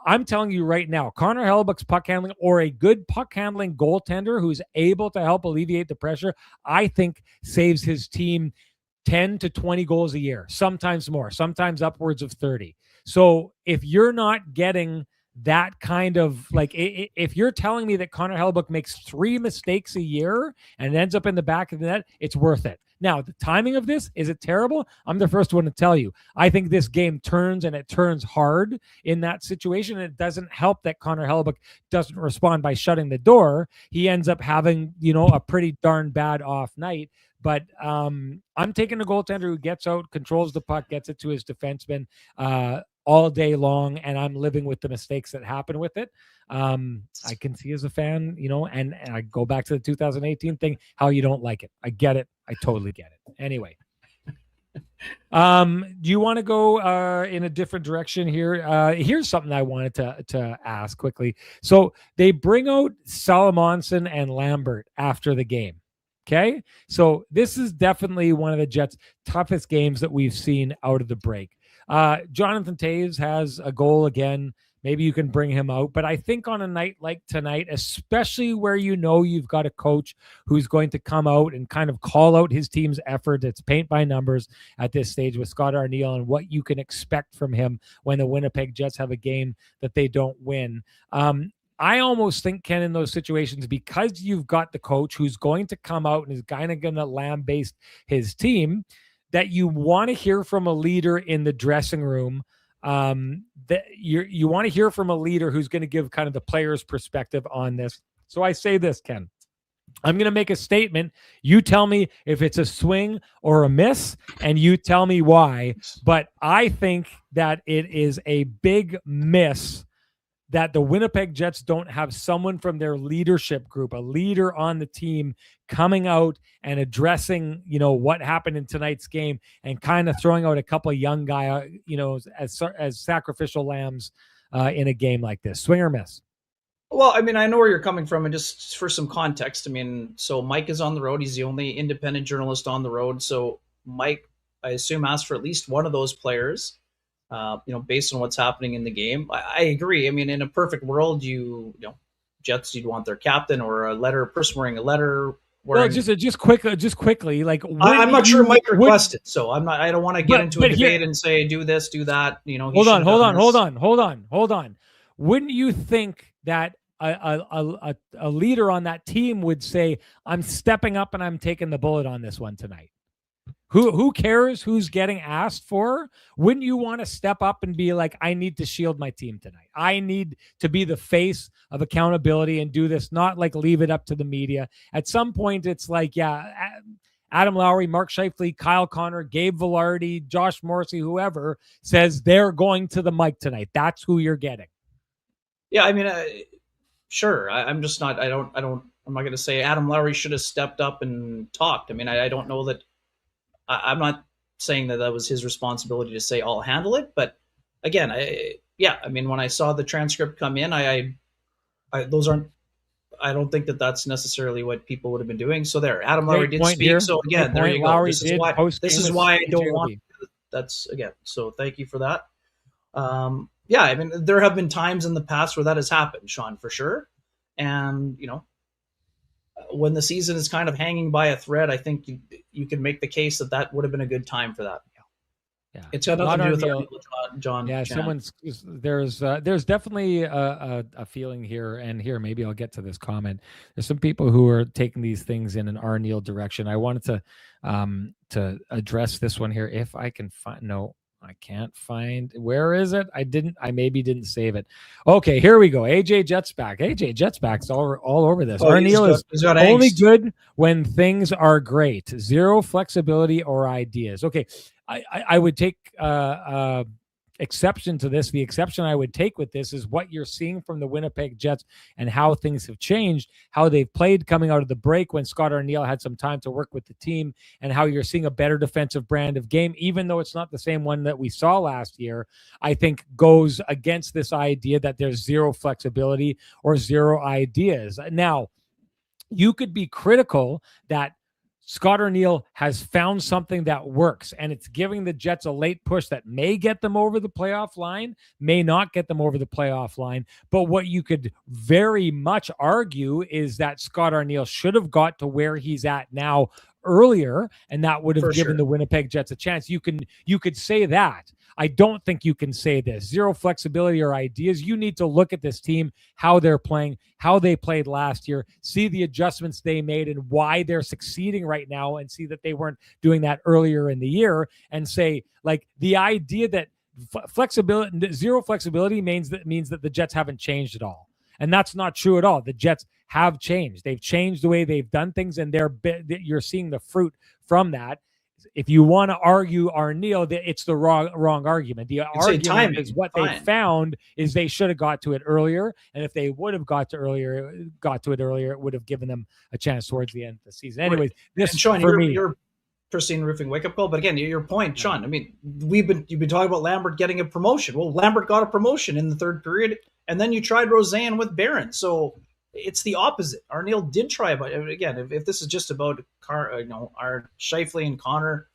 I'm telling you right now, Connor Hellebuyck's puck handling, or a good puck handling goaltender who's able to help alleviate the pressure, I think saves his team 10 to 20 goals a year, sometimes more, sometimes upwards of 30. So if you're not getting that kind of, if you're telling me that Connor Hellebuyck makes 3 mistakes a year and ends up in the back of the net, it's worth it. Now, the timing of this, is it terrible? I'm the first one to tell you. I think this game turns, and it turns hard in that situation. And it doesn't help that Connor Hellebuyck doesn't respond by shutting the door. He ends up having, a pretty darn bad off night. But I'm taking a goaltender who gets out, controls the puck, gets it to his defenseman all day long, and I'm living with the mistakes that happen with it. I can see as a fan, and I go back to the 2018 thing, how you don't like it. I get it. I totally get it. Anyway, do you want to go in a different direction here? Here's something I wanted to ask quickly. So they bring out Salomonson and Lambert after the game. Okay, so this is definitely one of the Jets' toughest games that we've seen out of the break. Jonathan Toews has a goal again. Maybe you can bring him out. But I think on a night like tonight, especially where you've got a coach who's going to come out and kind of call out his team's effort, it's paint by numbers at this stage with Scott Arniel and what you can expect from him when the Winnipeg Jets have a game that they don't win. I almost think, Ken, in those situations, because you've got the coach who's going to come out and is kind of going to lambaste his team, that you want to hear from a leader in the dressing room. That you want to hear from a leader who's going to give kind of the player's perspective on this. So I say this, Ken. I'm going to make a statement. You tell me if it's a swing or a miss, and you tell me why. But I think that it is a big miss that the Winnipeg Jets don't have someone from their leadership group, a leader on the team, coming out and addressing, what happened in tonight's game and kind of throwing out a couple of young guys, as sacrificial lambs in a game like this. Swing or miss? Well, I mean, I know where you're coming from, and just for some context, I mean, so Mike is on the road. He's the only independent journalist on the road. So Mike, I assume, asked for at least one of those players. Based on what's happening in the game. I agree. I mean, in a perfect world, Jets, you'd want their captain or a person wearing a letter. Well, just quickly, like I'm not sure Mike requested, so I don't want to get into a debate and say do this, do that. Hold on. Wouldn't you think that a leader on that team would say, "I'm stepping up and I'm taking the bullet on this one tonight"? Who cares who's getting asked for? Wouldn't you want to step up and be like, I need to shield my team tonight. I need to be the face of accountability and do this, not like leave it up to the media. At some point, it's like, Adam Lowry, Mark Scheifele, Kyle Connor, Gabe Vilardi, Josh Morrissey, whoever says they're going to the mic tonight. That's who you're getting. Yeah, I mean, sure. I'm just not. I'm not going to say Adam Lowry should have stepped up and talked. I mean, I don't know that. I'm not saying that was his responsibility to say I'll handle it, but again, I mean, when I saw the transcript come in, those aren't. I don't think that that's necessarily what people would have been doing. So there, Adam Lowry Great did point speak. here. So Great again, there point. you go. Lowry did post This game is with why I don't want. CJOB. That's again. So thank you for that. Yeah, I mean, there have been times in the past where that has happened, Sean, for sure. And when the season is kind of hanging by a thread, I think you can make the case that would have been a good time for that. Yeah, it's got nothing to do with John. Yeah, Chan. there's definitely a feeling here, and here maybe I'll get to this comment. There's some people who are taking these things in an Arneal direction. I wanted to address this one here if I can find. No, I can't find. Where is it? I maybe didn't save it. Okay, here we go. AJ Jetsback. AJ Jetsback's all over this. Arneal is only good when things are great. Zero flexibility or ideas. Okay. I would take exception to this. The exception I would take with this is what you're seeing from the Winnipeg Jets and how things have changed, how they've played coming out of the break when Scott Arneal had some time to work with the team, and how you're seeing a better defensive brand of game, even though it's not the same one that we saw last year, I think goes against this idea that there's zero flexibility or zero ideas. Now, you could be critical that Scott Arneal has found something that works, and it's giving the Jets a late push that may get them over the playoff line, may not get them over the playoff line. But what you could very much argue is that Scott Arneal should have got to where he's at now earlier, and that would have given the Winnipeg Jets a chance. You could say that. I don't think you can say this. Zero flexibility or ideas. You need to look at this team, how they're playing, how they played last year, see the adjustments they made and why they're succeeding right now, and see that they weren't doing that earlier in the year, and say, like, the idea that zero flexibility means that the Jets haven't changed at all. And that's not true at all. The Jets have changed. They've changed the way they've done things, and you're seeing the fruit from that. If you want to argue Arneal, it's the wrong argument. The argument is what they found is they should have got to it earlier, and if they would have got to it earlier, it would have given them a chance towards the end of the season. Anyways, this, Sean, for me, you're Pristine Roofing wake up call. But again, your point, Sean. I mean, you've been talking about Lambert getting a promotion. Well, Lambert got a promotion in the third period, and then you tried Roseanne with Barron. So it's the opposite. Arneal did try, but again, if this is just about our Scheifele and Connor,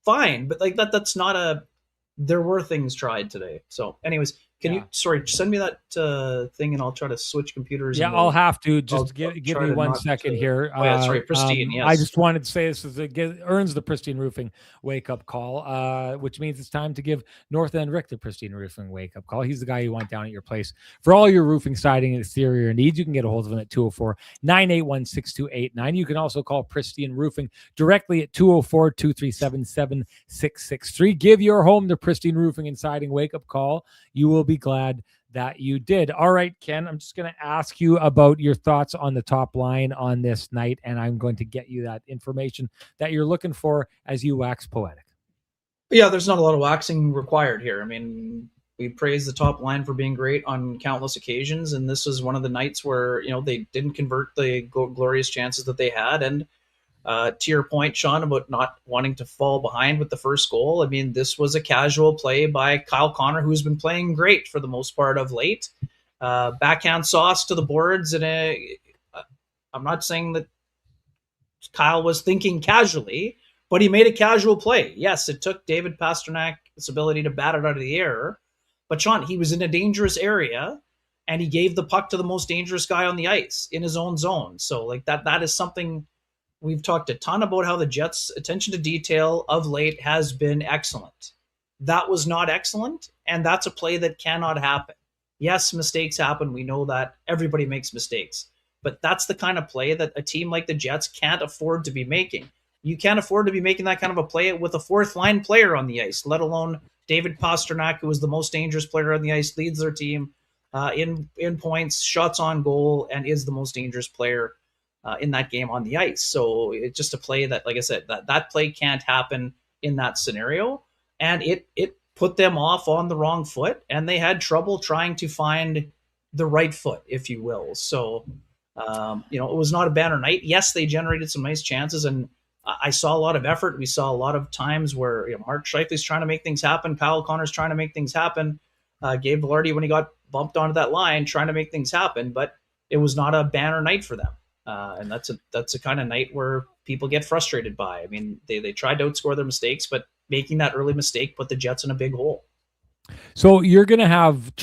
fine. But like that's not a. There were things tried today. So, anyways, can you send me that thing, and I'll try to switch computers. Yeah, I'll have to just give me 1 second here. Sorry, Pristine. Yes, I just wanted to say this earns the Pristine Roofing wake up call, which means it's time to give North End Rick the Pristine Roofing wake up call. He's the guy you want down at your place for all your roofing, siding, and exterior needs. You can get a hold of him at 204-981-6289. You can also call Pristine Roofing directly at 204-237-7663. Give your home the Pristine Roofing and Siding wake up call. You will be glad that you did. All right, Ken, I'm just going to ask you about your thoughts on the top line on this night, and I'm going to get you that information that you're looking for as you wax poetic. Yeah, there's not a lot of waxing required here. I mean, we praise the top line for being great on countless occasions, and this was one of the nights where they didn't convert the glorious chances that they had. And to your point, Sean, about not wanting to fall behind with the first goal, I mean, this was a casual play by Kyle Connor, who's been playing great for the most part of late. Backhand sauce to the boards, and I'm not saying that Kyle was thinking casually, but he made a casual play. Yes, it took David Pasternak's ability to bat it out of the air, but Sean, he was in a dangerous area, and he gave the puck to the most dangerous guy on the ice in his own zone. So, like that is something. We've talked a ton about how the Jets' attention to detail of late has been excellent. That was not excellent, and that's a play that cannot happen. Yes, mistakes happen. We know that. Everybody makes mistakes. But that's the kind of play that a team like the Jets can't afford to be making. You can't afford to be making that kind of a play with a fourth-line player on the ice, let alone David Pastrnak, who is the most dangerous player on the ice, leads their team in points, shots on goal, and is the most dangerous player in that game on the ice. So it's just a play that, like I said, that play can't happen in that scenario. And it put them off on the wrong foot, and they had trouble trying to find the right foot, if you will. So, it was not a banner night. Yes, they generated some nice chances, and I saw a lot of effort. We saw a lot of times where Mark Scheifele's trying to make things happen. Kyle O'Connor's trying to make things happen. Gabe Velarde, when he got bumped onto that line, trying to make things happen, but it was not a banner night for them. And that's a kind of night where people get frustrated by. I mean, they tried to outscore their mistakes, but making that early mistake put the Jets in a big hole. So you're going to have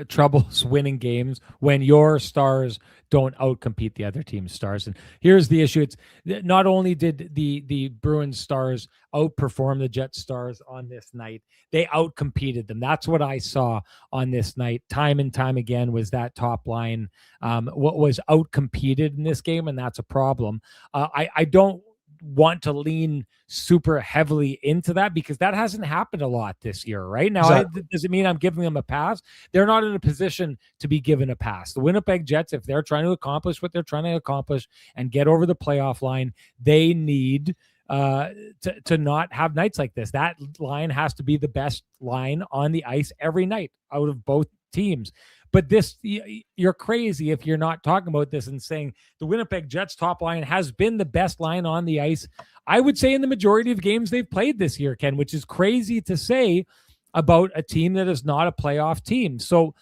troubles winning games when your stars don't outcompete the other team's stars. And here's the issue. It's not only did the Bruins stars outperform the Jets stars on this night, they outcompeted them. That's what I saw on this night. Time and time again was that top line what was outcompeted in this game, and that's a problem. I don't want to lean super heavily into that because that hasn't happened a lot this year, right? Now, Exactly. does it mean I'm giving them a pass? They're not in a position to be given a pass. The Winnipeg Jets, if they're trying to accomplish what they're trying to accomplish and get over the playoff line, they need to not have nights like this. That line has to be the best line on the ice every night out of both teams. But this, you're crazy if you're not talking about this and saying the Winnipeg Jets top line has been the best line on the ice, I would say, in the majority of games they've played this year, Ken, which is crazy to say about a team that is not a playoff team. So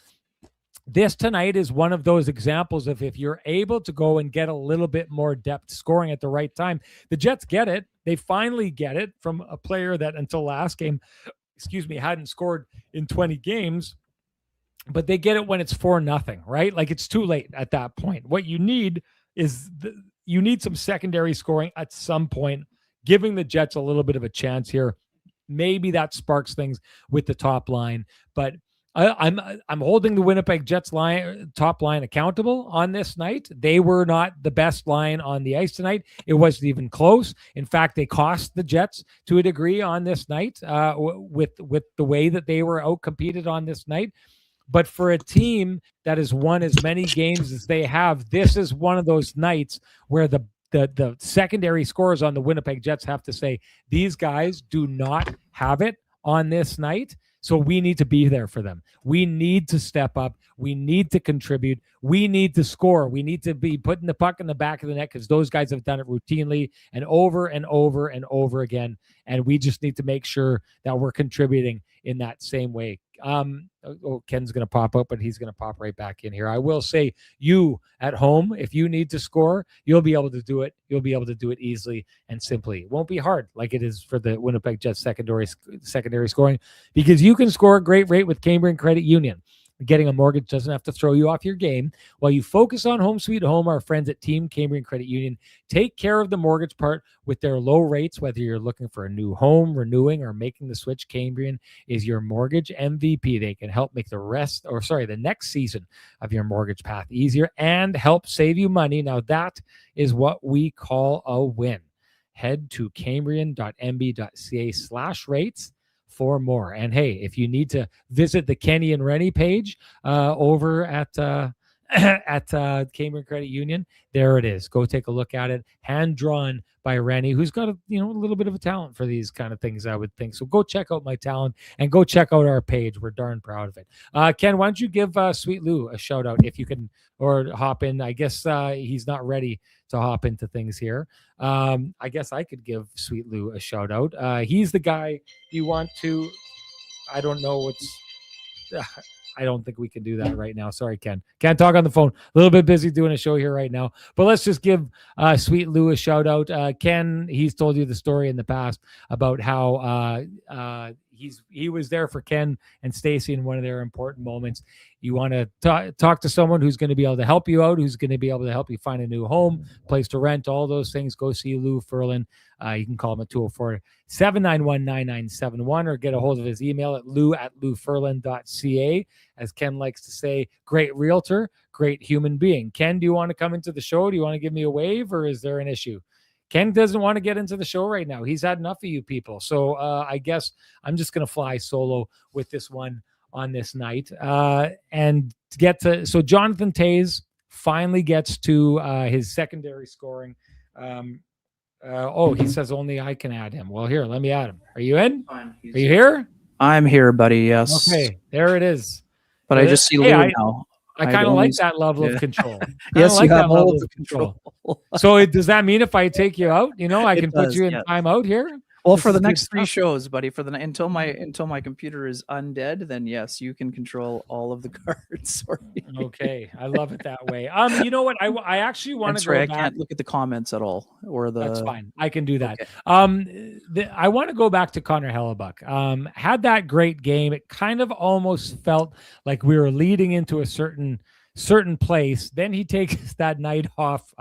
this tonight is one of those examples of if you're able to go and get a little bit more depth scoring at the right time. The Jets get it. They finally get it from a player that until last game, hadn't scored in 20 games. But they get it when it's 4-0, right? Like it's too late at that point. What you need is you need some secondary scoring at some point, giving the Jets a little bit of a chance here. Maybe that sparks things with the top line, but I'm holding the Winnipeg Jets top line accountable on this night. They were not the best line on the ice tonight. It wasn't even close. In fact, they cost the Jets to a degree on this night with the way that they were outcompeted on this night. But for a team that has won as many games as they have, this is one of those nights where the secondary scorers on the Winnipeg Jets have to say, these guys do not have it on this night. So we need to be there for them. We need to step up. We need to contribute. We need to score. We need to be putting the puck in the back of the net because those guys have done it routinely and over and over and over again. And we just need to make sure that we're contributing in that same way. Ken's going to pop up, but he's going to pop right back in here. I will say, you at home, if you need to score, you'll be able to do it. You'll be able to do it easily and simply. It won't be hard like it is for the Winnipeg Jets secondary scoring, because you can score a great rate with Cambrian Credit Union. Getting a mortgage doesn't have to throw you off your game. While you focus on home sweet home, our friends at Team Cambrian Credit Union take care of the mortgage part with their low rates. Whether you're looking for a new home, renewing, or making the switch, Cambrian is your mortgage MVP. They can help make the next season of your mortgage path easier and help save you money. Now that is what we call a win. Head to cambrian.mb.ca/rates for more. And hey, if you need to visit the Kenny and Renny page over at Cambrian Credit Union, there it is. Go take a look at it. Hand drawn by Renny, who's got a little bit of a talent for these kind of things, I would think. So go check out my talent and go check out our page. We're darn proud of it. Ken, why don't you give Sweet Lou a shout out if you can, or hop in. I guess he's not ready to hop into things here. I guess I could give Sweet Lou a shout out. He's the guy you want to, I don't know what's, I don't think we can do that right now. Sorry, Ken. Can't talk on the phone. A little bit busy doing a show here right now. But let's just give Sweet Lou a shout out. Ken, he's told you the story in the past about how he was there for Ken and Stacy in one of their important moments. You want to talk to someone who's going to be able to help you out, who's going to be able to help you find a new home, place to rent, all those things. Go see Lou Ferlin. You can call him at 204-791-9971 or get a hold of his email at lou@louferlin.ca. As Ken likes to say, great realtor, great human being. Ken, do you want to come into the show? Do you want to give me a wave, or is there an issue? Ken doesn't want to get into the show right now. He's had enough of you people. So I guess I'm just going to fly solo with this one on this night. And to get to, so Jonathan Toews finally gets to his secondary scoring. He says only I can add him. Well, here, let me add him. Are you in? Are you here? I'm here, buddy. Yes. Okay, there it is. But I just see Lou now. I kind of like that level of control. Yes, you have all the control. So does that mean if I take you out, I can put you in timeout here? Well, for the next 3 shows, buddy, until my computer is undead, then yes, you can control all of the cards. Okay, I love it that way. You know what? I actually want to go back. I can't look at the comments at all, That's fine. I can do that. Okay. I want to go back to Connor Hellebuyck. Had that great game. It kind of almost felt like we were leading into a certain place. Then he takes that night off.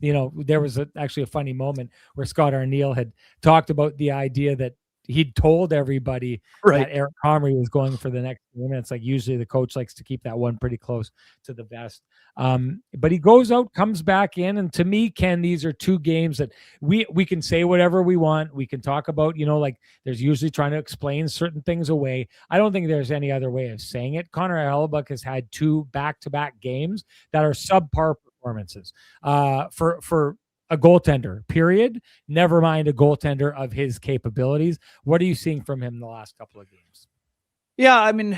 There was actually a funny moment where Scott Arniel had talked about the idea that he'd told everybody that Eric Comrie was going for the next few minutes. Like usually the coach likes to keep that one pretty close to the vest. But he goes out, comes back in. And to me, Ken, these are 2 games that we can say whatever we want. We can talk about, like there's usually trying to explain certain things away. I don't think there's any other way of saying it. Connor Hellebuyck has had 2 back-to-back games that are subpar performances for a goaltender, period. Never mind a goaltender of his capabilities. What are you seeing from him in the last couple of games? Yeah, I mean,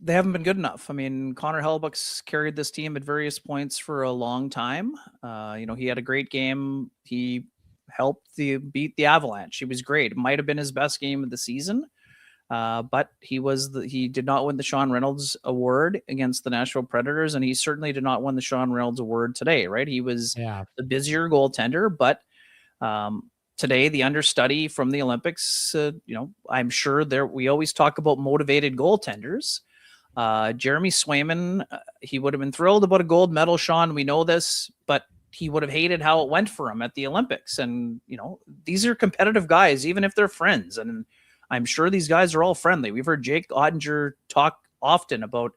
they haven't been good enough. I mean, Connor Hellebuyck's carried this team at various points for a long time. He had a great game. He helped beat the Avalanche. He was great. It might have been his best game of the season. But he did not win the Sean Reynolds Award against the Nashville Predators, and he certainly did not win the Sean Reynolds Award today, right? He was the busier goaltender, but today the understudy from the Olympics, I'm sure we always talk about motivated goaltenders. Jeremy Swayman, he would have been thrilled about a gold medal, Sean. We know this, but he would have hated how it went for him at the Olympics. And, these are competitive guys, even if they're friends. And I'm sure these guys are all friendly. We've heard Jake Ottinger talk often about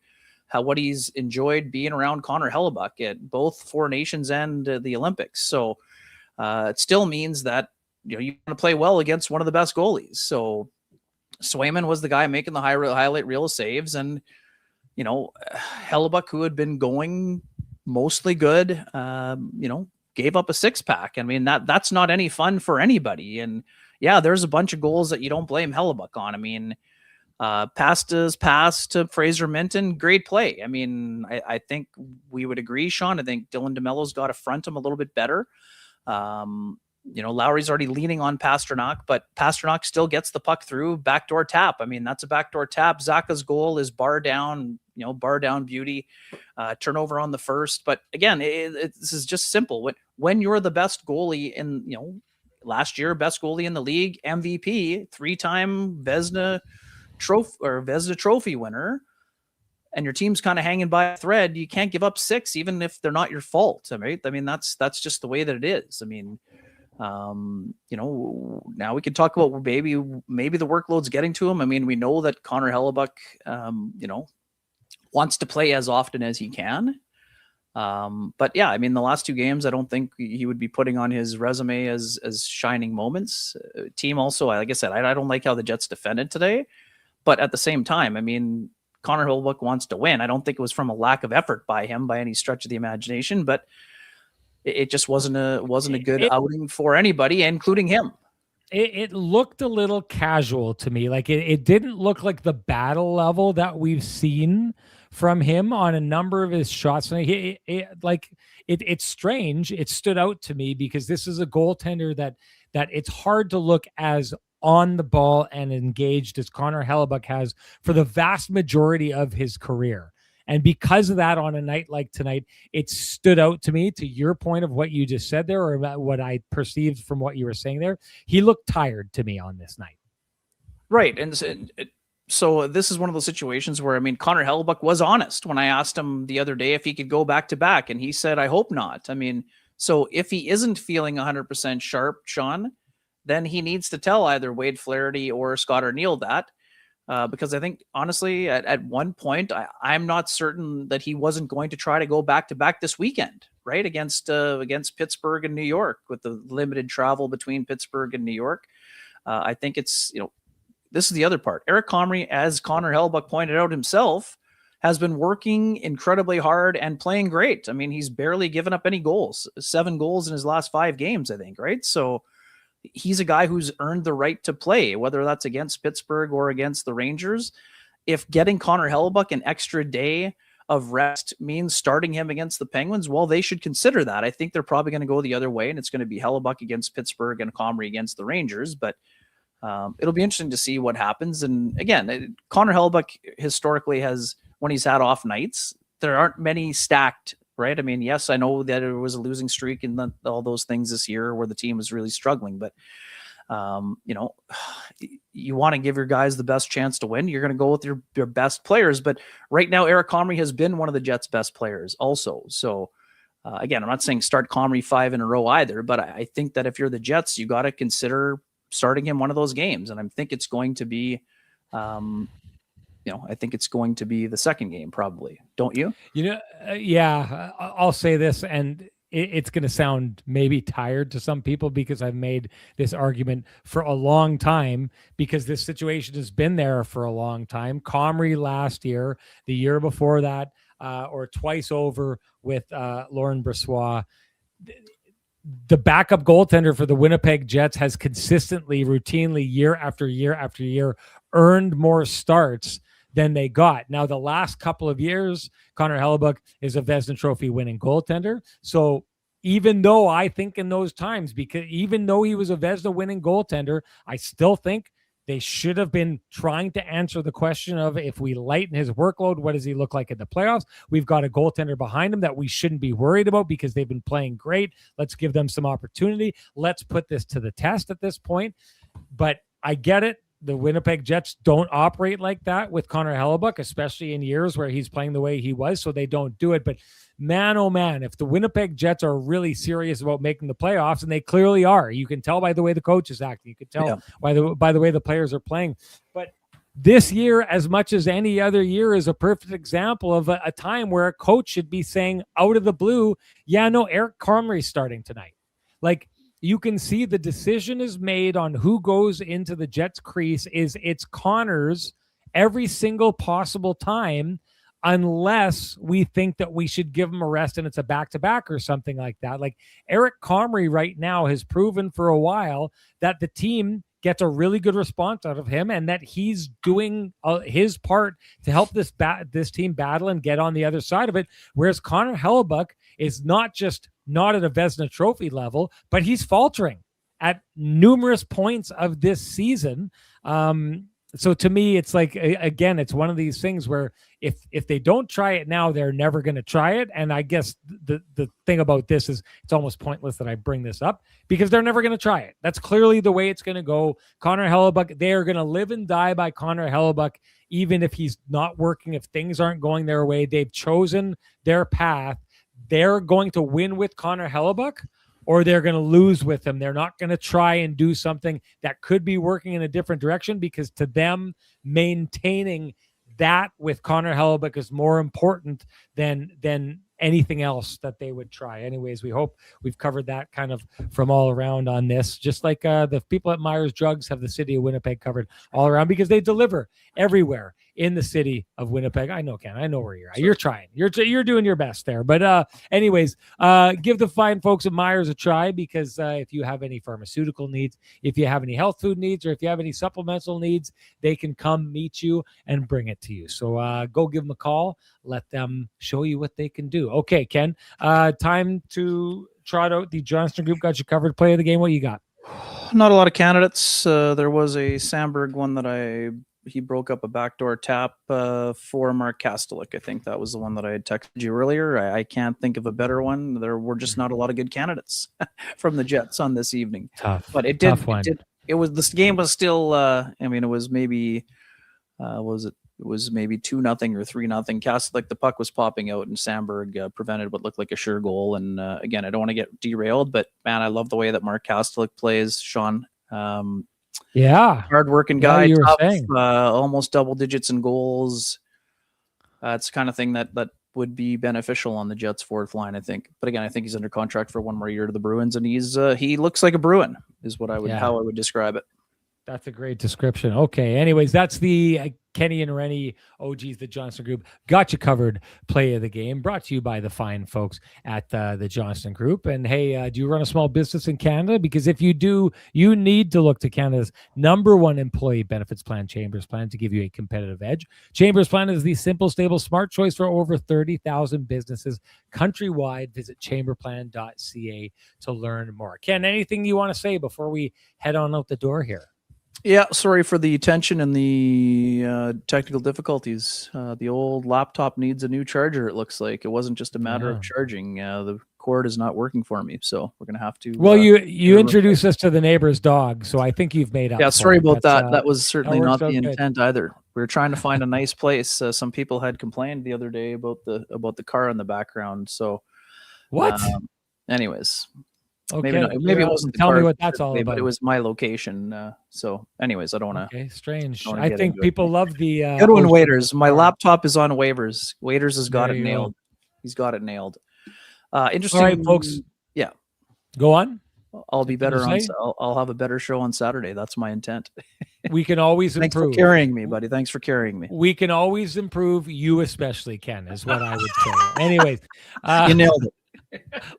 what he's enjoyed being around Connor Hellebuyck at both 4 Nations and the Olympics. So it still means that you want to play well against one of the best goalies. So Swayman was the guy making the highlight reel saves, and Hellebuyck, who had been going mostly good, gave up a 6-pack. I mean, that's not any fun for anybody. And yeah, there's a bunch of goals that you don't blame Hellebuyck on. I mean, pass to Fraser Minton, great play. I mean, I think we would agree, Sean. I think Dylan DeMello's got to front him a little bit better. Lowry's already leaning on Pasternak, but Pasternak still gets the puck through, backdoor tap. I mean, that's a backdoor tap. Zaka's goal is bar down beauty, turnover on the first. But again, this is just simple. When you're the best goalie in, last year, best goalie in the league, MVP, 3-time Vezina Trophy winner, and your team's kind of hanging by a thread, you can't give up 6, even if they're not your fault. Right? I mean, that's just the way that it is. I mean, now we can talk about maybe the workload's getting to him. I mean, we know that Connor Hellebuyck, wants to play as often as he can. But yeah, I mean, the last 2 games, I don't think he would be putting on his resume as shining moments. Team also, like I said, I don't like how the Jets defended today, but at the same time, I mean, Connor Hellebuyck wants to win. I don't think it was from a lack of effort by him by any stretch of the imagination, but it just wasn't a good outing for anybody, including him. It looked a little casual to me. Like it didn't look like the battle level that we've seen from him on a number of his shots. And it's strange. It stood out to me because this is a goaltender that it's hard to look as on the ball and engaged as Connor Hellebuyck has for the vast majority of his career. And because of that, on a night like tonight, it stood out to me, to your point of what you just said there, or what I perceived from what you were saying there. He looked tired to me on this night. Right. And so this is one of those situations where, I mean, Connor Hellebuyck was honest when I asked him the other day if he could go back to back, and he said, I hope not. I mean, so if he isn't feeling 100% sharp, Sean, then he needs to tell either Wade Flaherty or Scott Arniel that. Because I think, honestly, at one point, I'm not certain that he wasn't going to try to go back-to-back this weekend, right, against Pittsburgh and New York, with the limited travel between Pittsburgh and New York. I think it's, this is the other part. Eric Comrie, as Connor Hellebuyck pointed out himself, has been working incredibly hard and playing great. I mean, he's barely given up any goals, 7 goals in his last 5 games, I think, right? So he's a guy who's earned the right to play, whether that's against Pittsburgh or against the Rangers. If getting Connor Hellebuyck an extra day of rest means starting him against the Penguins, well, they should consider that. I think they're probably going to go the other way, and it's going to be Hellebuyck against Pittsburgh and Comrie against the Rangers. But it'll be interesting to see what happens. And again, Connor Hellebuyck historically has, when he's had off nights, there aren't many stacked, right? I mean, yes, I know that it was a losing streak and all those things this year where the team was really struggling, but you want to give your guys the best chance to win. You're going to go with your best players. But right now, Eric Comrie has been one of the Jets' best players also. So again, I'm not saying start Comrie 5 in a row either, but I think that if you're the Jets, you got to consider starting him one of those games. And I think it's going to be, I think it's going to be the second game, probably. Don't you? Yeah, I'll say this, and it's going to sound maybe tired to some people because I've made this argument for a long time because this situation has been there for a long time. Comrie last year, the year before that, or twice over with Laurent Brossoit. The backup goaltender for the Winnipeg Jets has consistently, routinely, year after year after year, earned more starts than they got. Now, the last couple of years, Connor Hellebuyck is a Vezina Trophy winning goaltender. So even though I think in those times, because even though he was a Vezina winning goaltender, I still think they should have been trying to answer the question of, if we lighten his workload, what does he look like in the playoffs? We've got a goaltender behind him that we shouldn't be worried about because they've been playing great. Let's give them some opportunity. Let's put this to the test at this point. But I get it. The Winnipeg Jets don't operate like that with Connor Hellebuyck, especially in years where he's playing the way he was, so they don't do it. But man, oh man, if the Winnipeg Jets are really serious about making the playoffs, and they clearly are, you can tell by the way the coach is acting. You can tell by the way the players are playing. But this year, as much as any other year, is a perfect example of a time where a coach should be saying out of the blue, Eric Comrie's starting tonight. Like, you can see the decision is made on who goes into the Jets crease it's Connor's every single possible time, unless we think that we should give him a rest and it's a back-to-back or something like that. Like, Eric Comrie right now has proven for a while that the team gets a really good response out of him and that he's doing his part to help this team battle and get on the other side of it. Whereas Connor Hellebuyck is not at a Vezina Trophy level, but he's faltering at numerous points of this season. So to me, it's like, again, it's one of these things where if they don't try it now, they're never going to try it. And I guess the thing about this is it's almost pointless that I bring this up because they're never going to try it. That's clearly the way it's going to go. Connor Hellebuyck, they are going to live and die by Connor Hellebuyck, even if he's not working, if things aren't going their way. They've chosen their path. They're going to win with Connor Hellebuyck, or they're going to lose with him. They're not going to try and do something that could be working in a different direction, because to them, maintaining that with Connor Hellebuyck is more important than anything else that they would try. Anyways, we hope we've covered that kind of from all around on this, just like the people at Myers Drugs have the city of Winnipeg covered all around, because they deliver everywhere in the city of Winnipeg. I know, Ken, I know where you're at. You're trying. You're doing your best there. But anyways, give the fine folks at Myers a try, because if you have any pharmaceutical needs, if you have any health food needs, or if you have any supplemental needs, they can come meet you and bring it to you. So go give them a call. Let them show you what they can do. Okay, Ken, time to trot out the Johnston Group got you covered play of the game. What you got? Not a lot of candidates. There was a Sandberg one that he broke up a backdoor tap for Mark Kastelik. I think that was the one that I had texted you earlier. I can't think of a better one. There were just not a lot of good candidates from the Jets on this evening. Tough, but it did. This game was still. It was maybe. It was maybe 2-0 or 3-0. Kastelik, the puck was popping out, and Sandberg prevented what looked like a sure goal. And again, I don't want to get derailed, but man, I love the way that Mark Kastelik plays. Sean. Hard-working guy, you were tough, saying. Almost double digits in goals. It's the kind of thing that would be beneficial on the Jets' fourth line, I think. But again, I think he's under contract for one more year to the Bruins, and he looks like a Bruin, is what how I would describe it. That's a great description. Okay. Anyways, that's the Kenny and Renny, OGs, the Johnston Group, got you covered. Play of the game, brought to you by the fine folks at the Johnston Group. And hey, do you run a small business in Canada? Because if you do, you need to look to Canada's #1 employee benefits plan, Chambers Plan, to give you a competitive edge. Chambers Plan is the simple, stable, smart choice for over 30,000 businesses countrywide. Visit chamberplan.ca to learn more. Ken, anything you want to say before we head on out the door here? Yeah, sorry for the tension and the technical difficulties. The old laptop needs a new charger, it looks like. It wasn't just a matter of charging. The cord is not working for me, so we're going to have to... Well, you introduced us to the neighbor's dog, so I think you've made up. Yeah, sorry about that. That was certainly not the intent either. We were trying to find a nice place. Some people had complained the other day about the car in the background, so... What? Anyways... Okay. Maybe it wasn't. Tell me what that's all about. But it was my location. So, anyways, I don't want to. Okay, strange. I think people love the Edwin Waiters. My laptop is on waivers. Waiters has got it nailed. He's got it nailed. Interesting. All right, folks. Yeah. Go on. I'll be better on. I'll have a better show on Saturday. That's my intent. We can always improve. Thanks for carrying me, buddy. Thanks for carrying me. We can always improve. You especially, Ken, is what I would say. Anyways, you nailed it.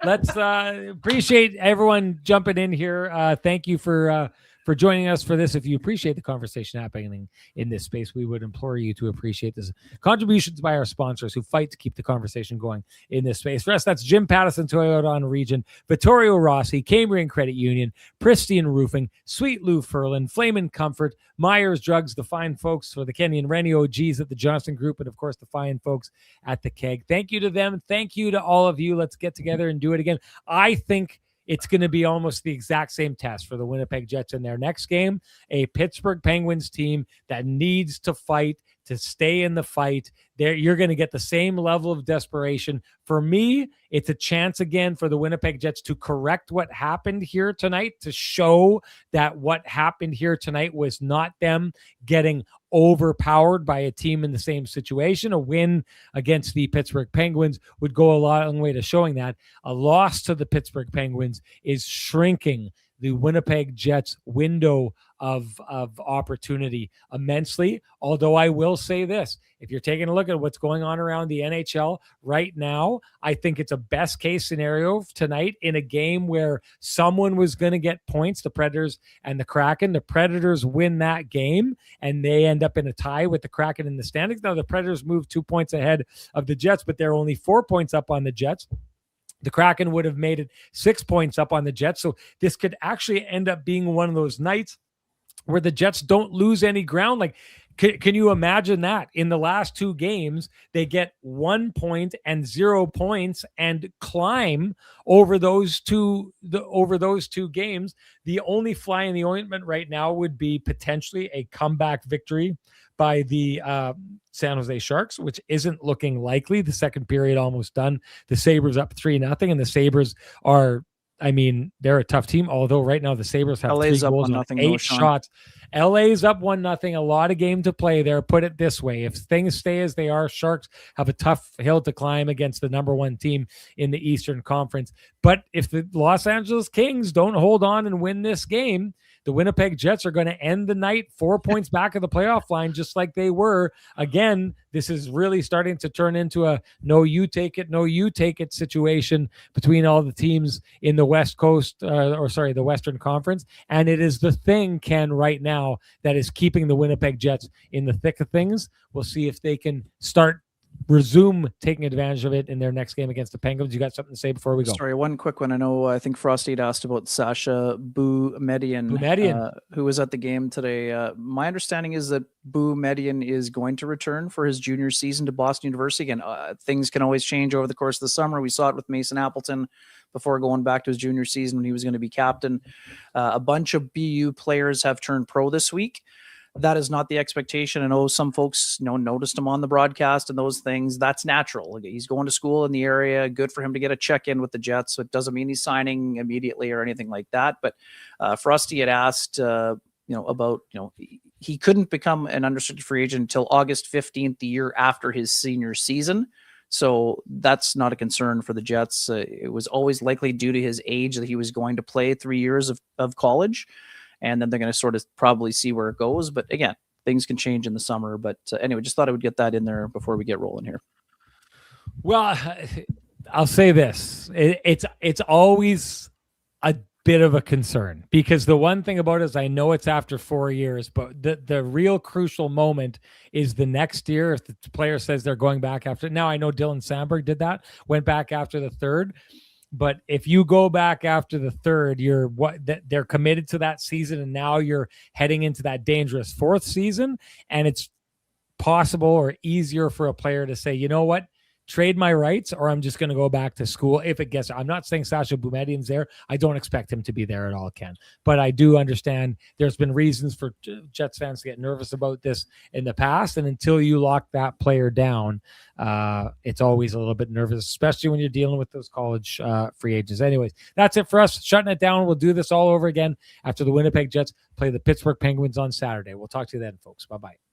Let's appreciate everyone jumping in here. Thank you for joining us for this. If you appreciate the conversation happening in this space, we would implore you to appreciate this contributions by our sponsors who fight to keep the conversation going in this space. For us, that's Jim Pattison Toyota on Region, Vittorio Rossi, Cambrian Credit Union, Pristine Roofing, Sweet Lou Furlan, Flamin' Comfort, Myers Drugs, the fine folks for the Kenny and Renny OGs at the Johnston Group, and of course the fine folks at the Keg. Thank you to them. Thank you to all of you. Let's get together and do it again. I think it's going to be almost the exact same test for the Winnipeg Jets in their next game, a Pittsburgh Penguins team that needs to fight to stay in the fight. There, you're going to get the same level of desperation. For me, it's a chance again for the Winnipeg Jets to correct what happened here tonight, to show that what happened here tonight was not them getting overpowered by a team in the same situation. A win against the Pittsburgh Penguins would go a long way to showing that. A loss to the Pittsburgh Penguins is shrinking the Winnipeg Jets window of opportunity immensely. Although I will say this, if you're taking a look at what's going on around the NHL right now, I think it's a best case scenario tonight in a game where someone was going to get points, the Predators and the Kraken. The Predators win that game and they end up in a tie with the Kraken in the standings. Now the Predators move 2 points ahead of the Jets, but they're only 4 points up on the Jets. The Kraken would have made it 6 points up on the Jets. So this could actually end up being one of those nights where the Jets don't lose any ground. Like, can you imagine that? In the last 2 games, they get 1 point and 0 points and climb over those two games. The only fly in the ointment right now would be potentially a comeback victory by the San Jose Sharks, which isn't looking likely. The second period almost done. The Sabres up 3-0, and the Sabres are, I mean, they're a tough team, although right now the Sabres have LA's 3 goals on 8 shots. LA's up 1-0, a lot of game to play there. Put it this way, if things stay as they are, Sharks have a tough hill to climb against the #1 team in the Eastern Conference. But if the Los Angeles Kings don't hold on and win this game, the Winnipeg Jets are going to end the night 4 points back of the playoff line, just like they were. Again, this is really starting to turn into a no you take it situation between all the teams in the West Coast, the Western Conference. And it is the thing, Ken, right now that is keeping the Winnipeg Jets in the thick of things. We'll see if they can resume taking advantage of it in their next game against the Penguins. You got something to say before we go? Sorry, one quick one. I think Frosty had asked about Sasha Boumedian, who was at the game today. My understanding is that Boumedian is going to return for his junior season to Boston University. Again, things can always change over the course of the summer. We saw it with Mason Appleton before going back to his junior season when he was going to be captain. A bunch of BU players have turned pro this week. That is not the expectation. I know some folks noticed him on the broadcast and those things. That's natural. He's going to school in the area. Good for him to get a check-in with the Jets. So it doesn't mean he's signing immediately or anything like that. But Frosty had asked, about, he couldn't become an unrestricted free agent until August 15th, the year after his senior season. So that's not a concern for the Jets. It was always likely due to his age that he was going to play 3 years of college. And then they're going to sort of probably see where it goes. But again, things can change in the summer. But anyway, just thought I would get that in there before we get rolling here. Well, I'll say this. It's always a bit of a concern, because the one thing about it is I know it's after 4 years, but the real crucial moment is the next year. If the player says they're going back after, now I know Dylan Sandberg did that, went back after the third. But if you go back after the third, they're committed to that season, and now you're heading into that dangerous fourth season, and it's possible or easier for a player to say, you know what, trade my rights, or I'm just going to go back to school. If it gets, I'm not saying Sasha Boumedien's there. I don't expect him to be there at all, Ken. But I do understand there's been reasons for Jets fans to get nervous about this in the past. And until you lock that player down, it's always a little bit nervous, especially when you're dealing with those college free agents. Anyways, that's it for us. Shutting it down. We'll do this all over again after the Winnipeg Jets play the Pittsburgh Penguins on Saturday. We'll talk to you then, folks. Bye-bye.